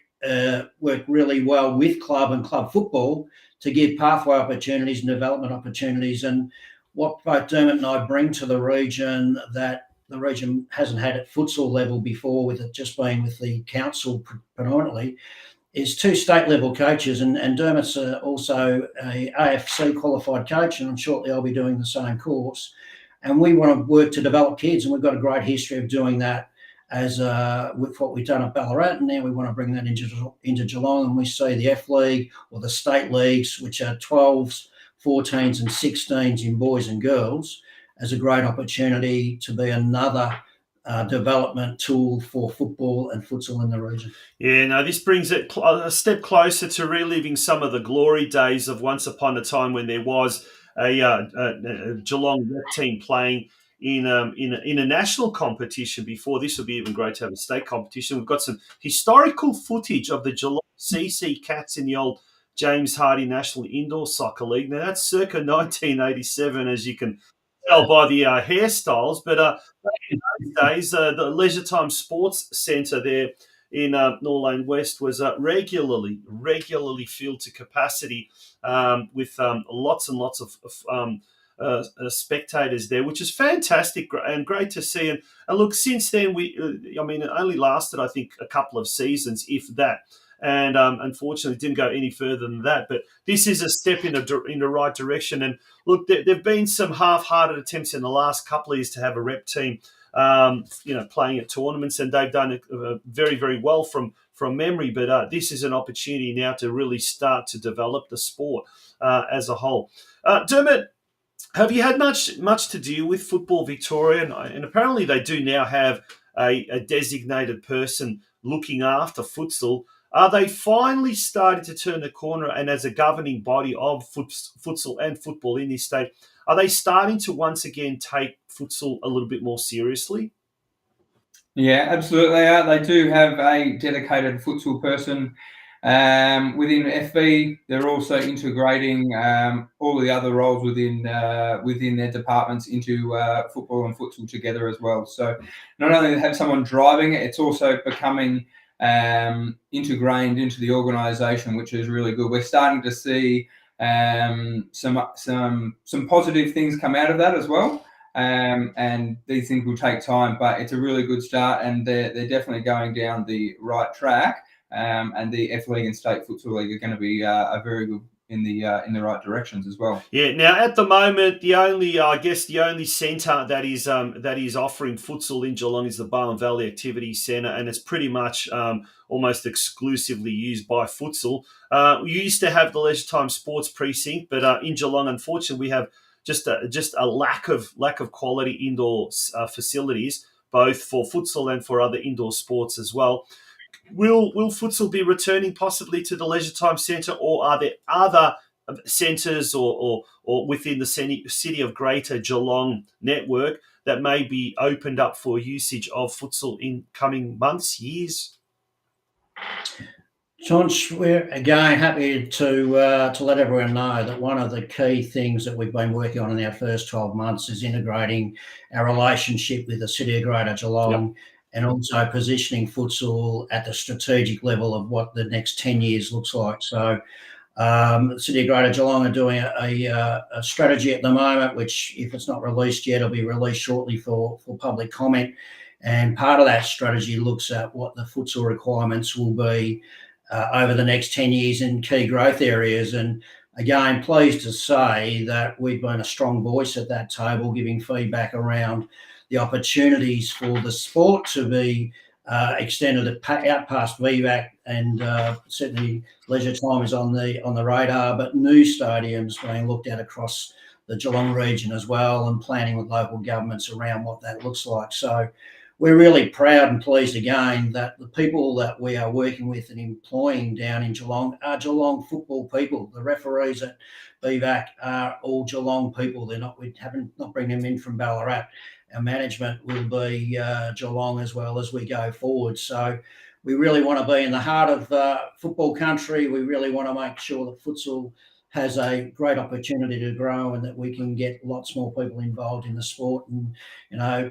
really well with club and club football to give pathway opportunities and development opportunities. And what both Dermot and I bring to the region that the region hasn't had at futsal level before, with it just being with the council predominantly, is 2 state level coaches, and Dermot's also a AFC qualified coach, and shortly I'll be doing the same course. And we want to work to develop kids, and we've got a great history of doing that as with what we've done at Ballarat, and now we want to bring that into Geelong. And we see the F League or the state leagues, which are 12s, 14s and 16s in boys and girls, as a great opportunity to be another development tool for football and futsal in the region. Yeah, no, this brings it a step closer to reliving some of the glory days of once upon a time when there was a Geelong rep team playing in a national competition. Before this, would be even great to have a state competition. We've got some historical footage of the Geelong CC Cats in the old James Hardie National Indoor Soccer League. Now, that's circa 1987, as you can tell by the hairstyles. But back in those days, the Leisure Time Sports Centre there in Norlane West was regularly filled to capacity with lots and lots of spectators there, which is fantastic and great to see. And look, since then, it only lasted, I think, a couple of seasons, if that. And unfortunately, didn't go any further than that. But this is a step in the right direction. And look, there have been some half-hearted attempts in the last couple of years to have a rep team, playing at tournaments, and they've done it very, very well from memory. But this is an opportunity now to really start to develop the sport as a whole. Dermot, have you had much to do with Football Victoria? And apparently they do now have a designated person looking after futsal. Are they finally starting to turn the corner, and as a governing body of futsal and football in this state, are they starting to once again take futsal a little bit more seriously? Yeah, absolutely. They do have a dedicated futsal person within FB. They're also integrating all the other roles within their departments into football and futsal together as well. So not only have someone driving it, it's also becoming integrated into the organisation, which is really good. We're starting to see some positive things come out of that as well. And these things will take time, but it's a really good start, and they're definitely going down the right track. And the F League and State Futsal League are going to be a very good in the right directions as well. Yeah. Now, at the moment, the only centre that is offering futsal in Geelong is the Barwon Valley Activity Centre, and it's pretty much almost exclusively used by futsal. We used to have the Leisure Time Sports Precinct, but in Geelong, unfortunately, we have just a lack of quality indoor facilities, both for futsal and for other indoor sports as well. Will futsal be returning possibly to the Leisure Time Centre, or are there other centres or within the city of Greater Geelong network that may be opened up for usage of futsal in coming months, years? Tonch, we're again happy to let everyone know that one of the key things that we've been working on in our first 12 months is integrating our relationship with the City of Greater Geelong. Yep. and also positioning futsal at the strategic level of what the next 10 years looks like. So the City of Greater Geelong are doing a strategy at the moment, which, if it's not released yet, will be released shortly for public comment. And part of that strategy looks at what the futsal requirements will be over the next 10 years in key growth areas. And again, pleased to say that we've been a strong voice at that table, giving feedback around the opportunities for the sport to be extended out past VVAC, and certainly leisure time is on the radar, but new stadiums being looked at across the Geelong region as well, and planning with local governments around what that looks like. So we're really proud and pleased again that the people that we are working with and employing down in Geelong are Geelong football people. The referees at VVAC are all Geelong people. We haven't bring them in from Ballarat. Our management will be Geelong as well as we go forward. So we really want to be in the heart of football country. We really want to make sure that futsal has a great opportunity to grow, and that we can get lots more people involved in the sport, and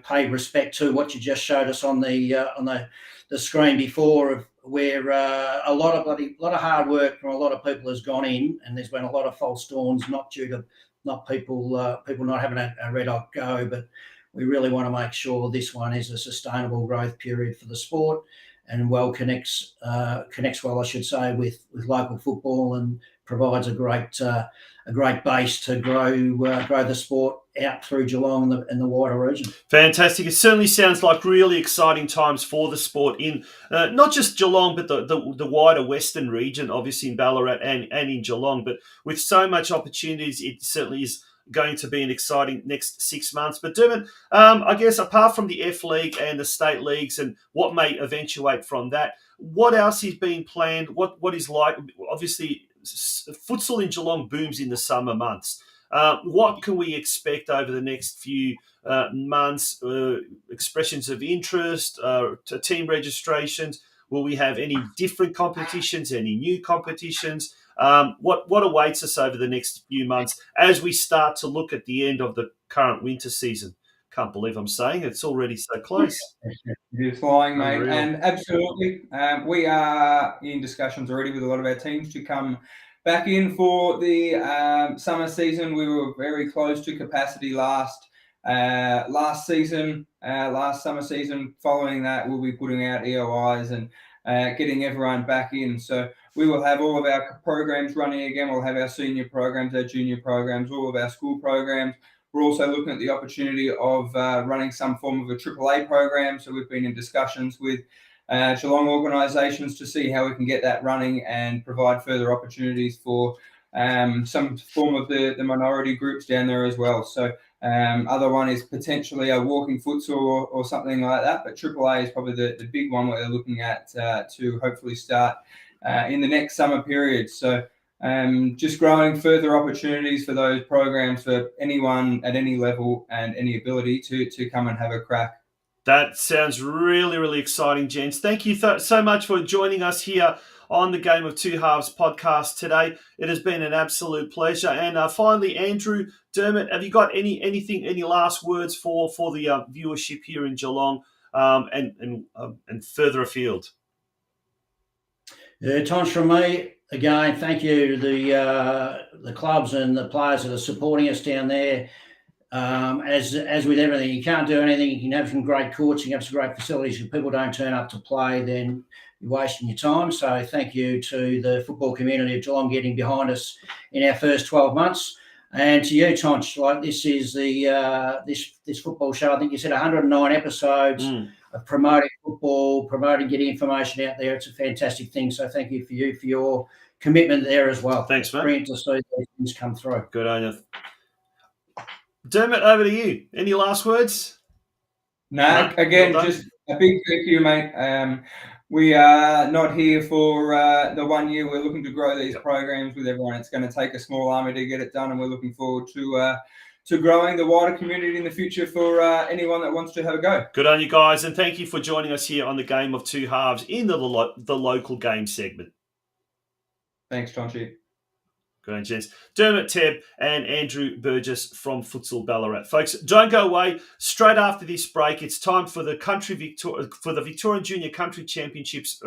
pay respect to what you just showed us on the screen before, of where a lot of hard work from a lot of people has gone in, and there's been a lot of false dawns, not due to people not having a red hot go, but we really want to make sure this one is a sustainable growth period for the sport, and connects well, I should say, with local football, and provides a great base to grow the sport out through Geelong and the wider region. Fantastic. It certainly sounds like really exciting times for the sport in not just Geelong, but the wider Western region, obviously in Ballarat and in Geelong. But with so much opportunities, it certainly is going to be an exciting next 6 months. But Dermot, I guess apart from the F League and the state leagues and what may eventuate from that, what else is being planned? What is like? Obviously, futsal in Geelong booms in the summer months. What can we expect over the next few months? Expressions of interest, to team registrations? Will we have any different competitions, any new competitions? What awaits us over the next few months as we start to look at the end of the current winter season? Can't believe I'm saying it's already so close. You're flying, mate. Unreal. And absolutely, we are in discussions already with a lot of our teams to come back in for the summer season. We were very close to capacity last summer season. Following that, we'll be putting out EOIs and getting everyone back in. So we will have all of our programs running again. We'll have our senior programs, our junior programs, all of our school programs. We're also looking at the opportunity of running some form of a AAA program. So we've been in discussions with Geelong organisations to see how we can get that running and provide further opportunities for some form of the minority groups down there as well. So other one is potentially a walking futsal or something like that. But AAA is probably the big one where they're looking at to hopefully start in the next summer period. So just growing further opportunities for those programs for anyone at any level and any ability to come and have a crack. That sounds really, really exciting, gents. Thank you so much for joining us here on the Game of Two Halves podcast today. It has been an absolute pleasure. And finally, Andrew, Dermot, have you got any last words for the viewership here in Geelong and further afield? Tons from me. Again, thank you to the clubs and the players that are supporting us down there. As with everything, you can't do anything. You can have some great courts, you can have some great facilities. If people don't turn up to play, then you're wasting your time. So thank you to the football community of Geelong getting behind us in our first 12 months. And to you, Tonch, like this is the this football show. I think you said 109 episodes of promoting football, getting information out there. It's a fantastic thing. So thank you for your commitment there as well. Thanks, mate. Brilliant to see these things come through. Good on you. Dermot, over to you. Any last words? No, again, well just a big thank you, mate. We are not here for the 1 year. We're looking to grow these programs with everyone. It's going to take a small army to get it done, and we're looking forward to growing the wider community in the future for anyone that wants to have a go. Good on you guys, and thank you for joining us here on the Game of Two Halves in the local game segment. Thanks, Tonchi. Gents. Dermot TEBB and Andrew Burgess from Futsal Ballarat. Folks, don't go away. Straight after this break, it's time for the Victorian Junior Country Championships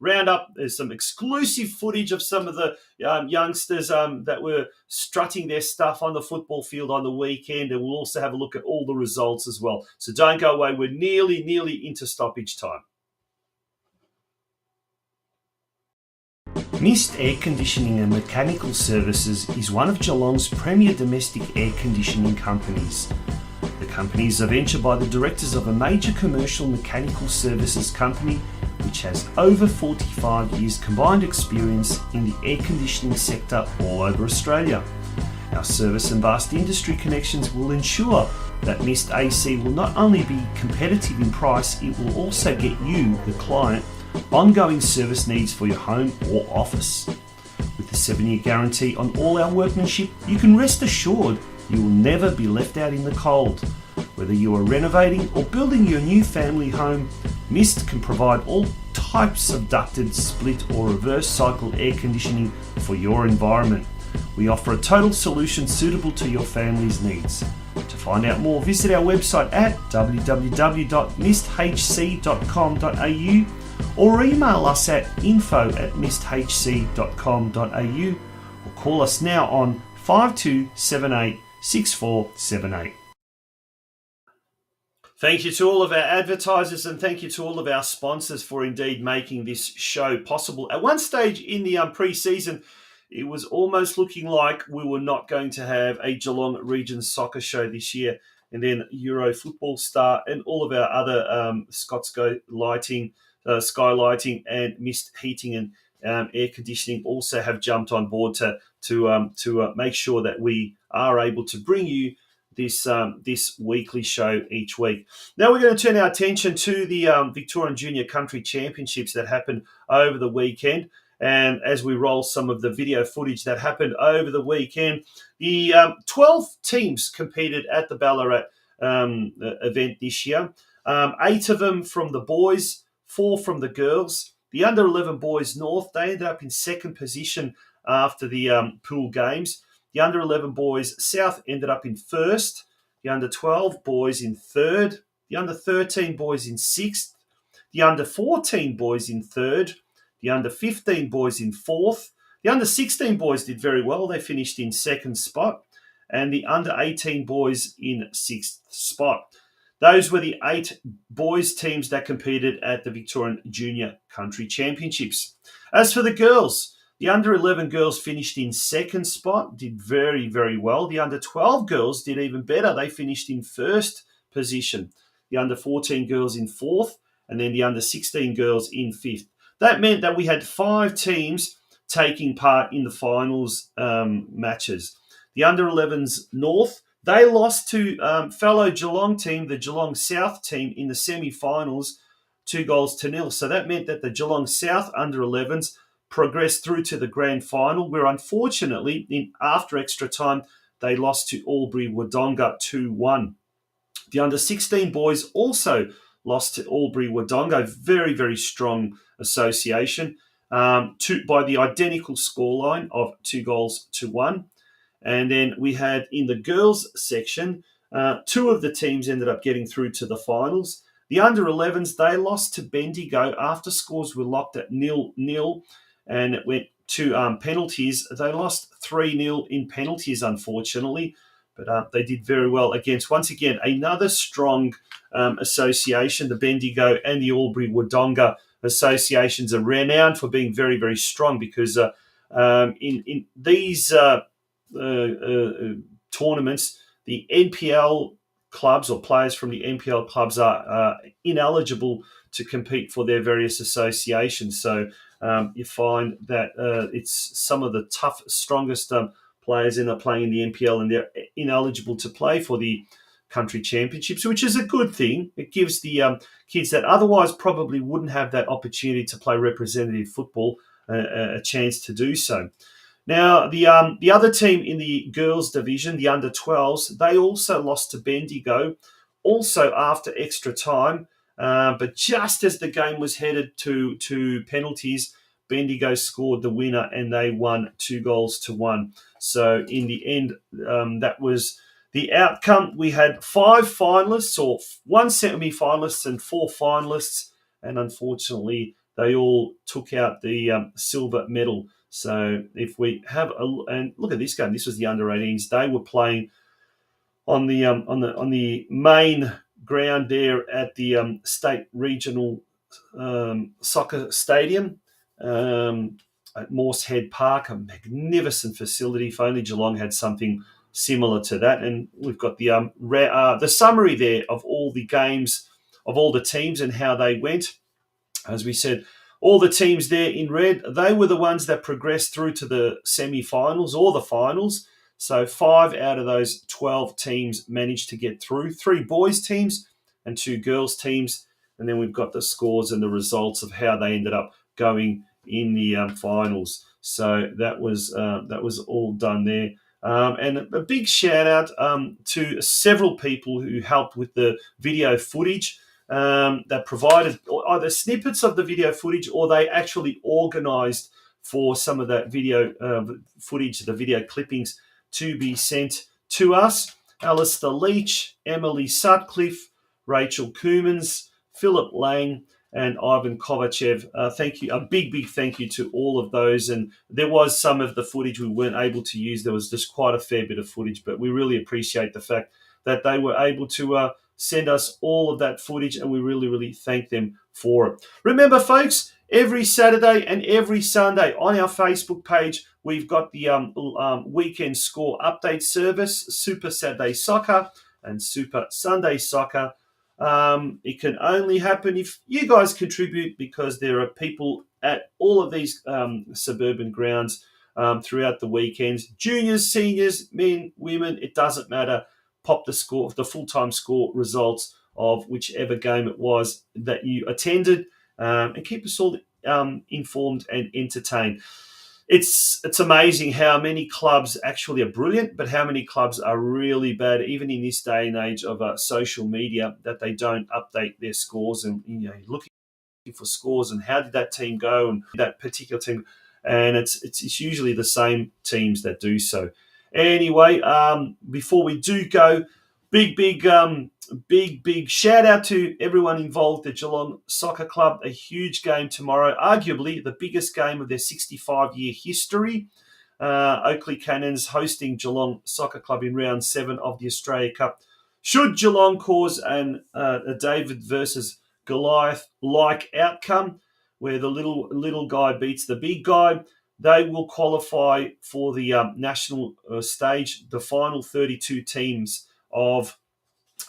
roundup. There's some exclusive footage of some of the youngsters that were strutting their stuff on the football field on the weekend, and we'll also have a look at all the results as well. So don't go away. We're nearly into stoppage time. Mist Air Conditioning and Mechanical Services is one of Geelong's premier domestic air conditioning companies. The company is a venture by the directors of a major commercial mechanical services company which has over 45 years combined experience in the air conditioning sector all over Australia. Our service and vast industry connections will ensure that Mist AC will not only be competitive in price, it will also get you, the client, ongoing service needs for your home or office. With the 7-year guarantee on all our workmanship, you can rest assured you will never be left out in the cold. Whether you are renovating or building your new family home, Mist can provide all types of ducted, split or reverse cycle air conditioning for your environment. We offer a total solution suitable to your family's needs. To find out more, visit our website at www.misthc.com.au or email us at info@misthc.com.au or call us now on 5278 6478. Thank you to all of our advertisers and thank you to all of our sponsors for indeed making this show possible. At one stage in the pre-season, it was almost looking like we were not going to have a Geelong Region soccer show this year. And then Euro Football Star and all of our other Scotsco lighting, skylighting and mist heating and air conditioning also have jumped on board to make sure that we are able to bring you this weekly show each week. Now we're going to turn our attention to the Victorian Junior Country Championships that happened over the weekend. And as we roll some of the video footage that happened over the weekend, the 12 teams competed at the Ballarat event this year. 8 of them from the boys, 4 from the girls. The under-11 boys North, they ended up in second position after the pool games. The under-11 boys South ended up in first. The under-12 boys in third. The under-13 boys in sixth. The under-14 boys in third. The under-15 boys in fourth. The under-16 boys did very well. They finished in second spot. And the under-18 boys in sixth spot. Those were the 8 boys teams that competed at the Victorian Junior Country Championships. As for the girls, the under-11 girls finished in second spot, did very, very well. The under-12 girls did even better. They finished in first position. The under-14 girls in fourth, and then the under-16 girls in fifth. That meant that we had 5 teams taking part in the finals matches. The under-11s North, they lost to fellow Geelong team, the Geelong South team, in the semi-finals, 2-0. So that meant that the Geelong South under-11s progressed through to the grand final, where unfortunately, after extra time, they lost to Albury-Wodonga 2-1. The under-16 boys also lost to Albury-Wodonga, very, very strong association, by the identical scoreline of 2-1. And then we had in the girls section, 2 of the teams ended up getting through to the finals. The under-11s, they lost to Bendigo after scores were locked at 0-0, and it went to penalties. They lost 3-0 in penalties, unfortunately, but they did very well against, once again, another strong association. The Bendigo and the Albury-Wodonga associations are renowned for being very, very strong because in these tournaments, the NPL clubs or players from the NPL clubs are ineligible to compete for their various associations. So you find that it's some of the tough, strongest players end up playing in the NPL, and they're ineligible to play for the country championships, which is a good thing. It gives the kids that otherwise probably wouldn't have that opportunity to play representative football a chance to do so. Now, the other team in the girls division, the under-12s, they also lost to Bendigo, also after extra time. But just as the game was headed to penalties, Bendigo scored the winner, and they won 2-1. So in the end, that was the outcome. We had 5 finalists, or 1 semi-finalist and 4 finalists, and unfortunately, they all took out the silver medal. So if we have and look at this game, this was the under-18s. They were playing on the main ground there at the state regional soccer stadium at Morsehead Park, a magnificent facility. If only Geelong had something similar to that. And we've got the summary there of all the games, of all the teams and how they went. As we said, all the teams there in red, they were the ones that progressed through to the semi-finals or the finals. So 5 out of those 12 teams managed to get through. 3 boys teams and 2 girls teams. And then we've got the scores and the results of how they ended up going in the finals. So that was all done there. And a big shout out to several people who helped with the video footage that provided either snippets of the video footage, or they actually organised for some of that video footage, the video clippings, to be sent to us. Alistair Leach, Emily Sutcliffe, Rachel Coomans, Philip Lang, and Ivan Kovachev. Thank you. A big thank you to all of those. And there was some of the footage we weren't able to use. There was just quite a fair bit of footage, but we really appreciate the fact that they were able to send us all of that footage, and we really thank them for it. Remember, folks, every Saturday and every Sunday on our Facebook page, we've got the weekend score update service, Super Saturday Soccer and Super Sunday Soccer. It can only happen if you guys contribute, because there are people at all of these suburban grounds throughout the weekends. Juniors, seniors, men, women, it doesn't matter. Pop the score, the full-time score results of whichever game it was that you attended, and keep us all informed and entertained. It's amazing how many clubs actually are brilliant, but how many clubs are really bad, even in this day and age of social media, that they don't update their scores. And looking for scores and how did that team go and that particular team, and it's usually the same teams that do so. Anyway, before we do go, big shout out to everyone involved at Geelong Soccer Club. A huge game tomorrow, arguably the biggest game of their 65-year history. Oakley Cannons hosting Geelong Soccer Club in round 7 of the Australia Cup. Should Geelong cause a David versus Goliath-like outcome, where the little guy beats the big guy, they will qualify for the national stage, the final 32 teams of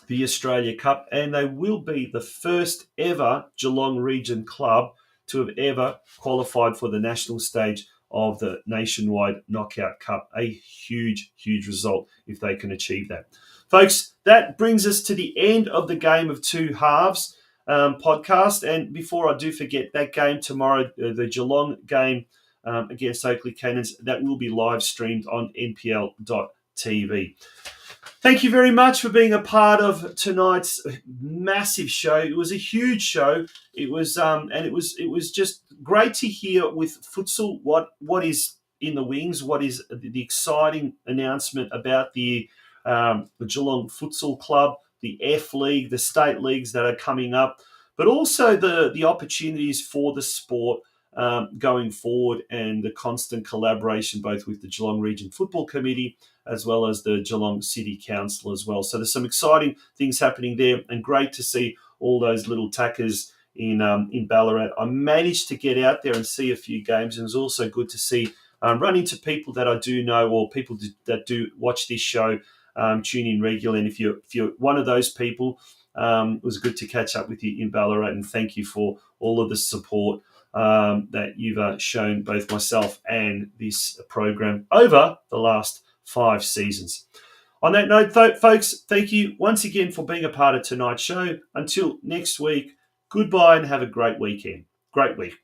the Australia Cup, and they will be the first ever Geelong region club to have ever qualified for the national stage of the Nationwide Knockout Cup. A huge result if they can achieve that. Folks, that brings us to the end of the Game of Two Halves podcast. And before I do forget, that game tomorrow, the Geelong game against Oakley Cannons, that will be live streamed on npl.tv. Thank you very much for being a part of tonight's massive show. It was a huge show. It was it was just great to hear with futsal what is in the wings, what is the exciting announcement about the Geelong Futsal Club, the F League, the state leagues that are coming up, but also the opportunities for the sport going forward, and the constant collaboration both with the Geelong Region Football Committee as well as the Geelong City Council as well. So there's some exciting things happening there, and great to see all those little tackers in Ballarat. I managed to get out there and see a few games, and it was also good to see run into people that I do know, or people that do watch this show, tune in regularly. And if you're one of those people, it was good to catch up with you in Ballarat, and thank you for all of the support that you've shown both myself and this program over the last 5 seasons. On that note, folks, thank you once again for being a part of tonight's show. Until next week, goodbye and have a great weekend. Great week.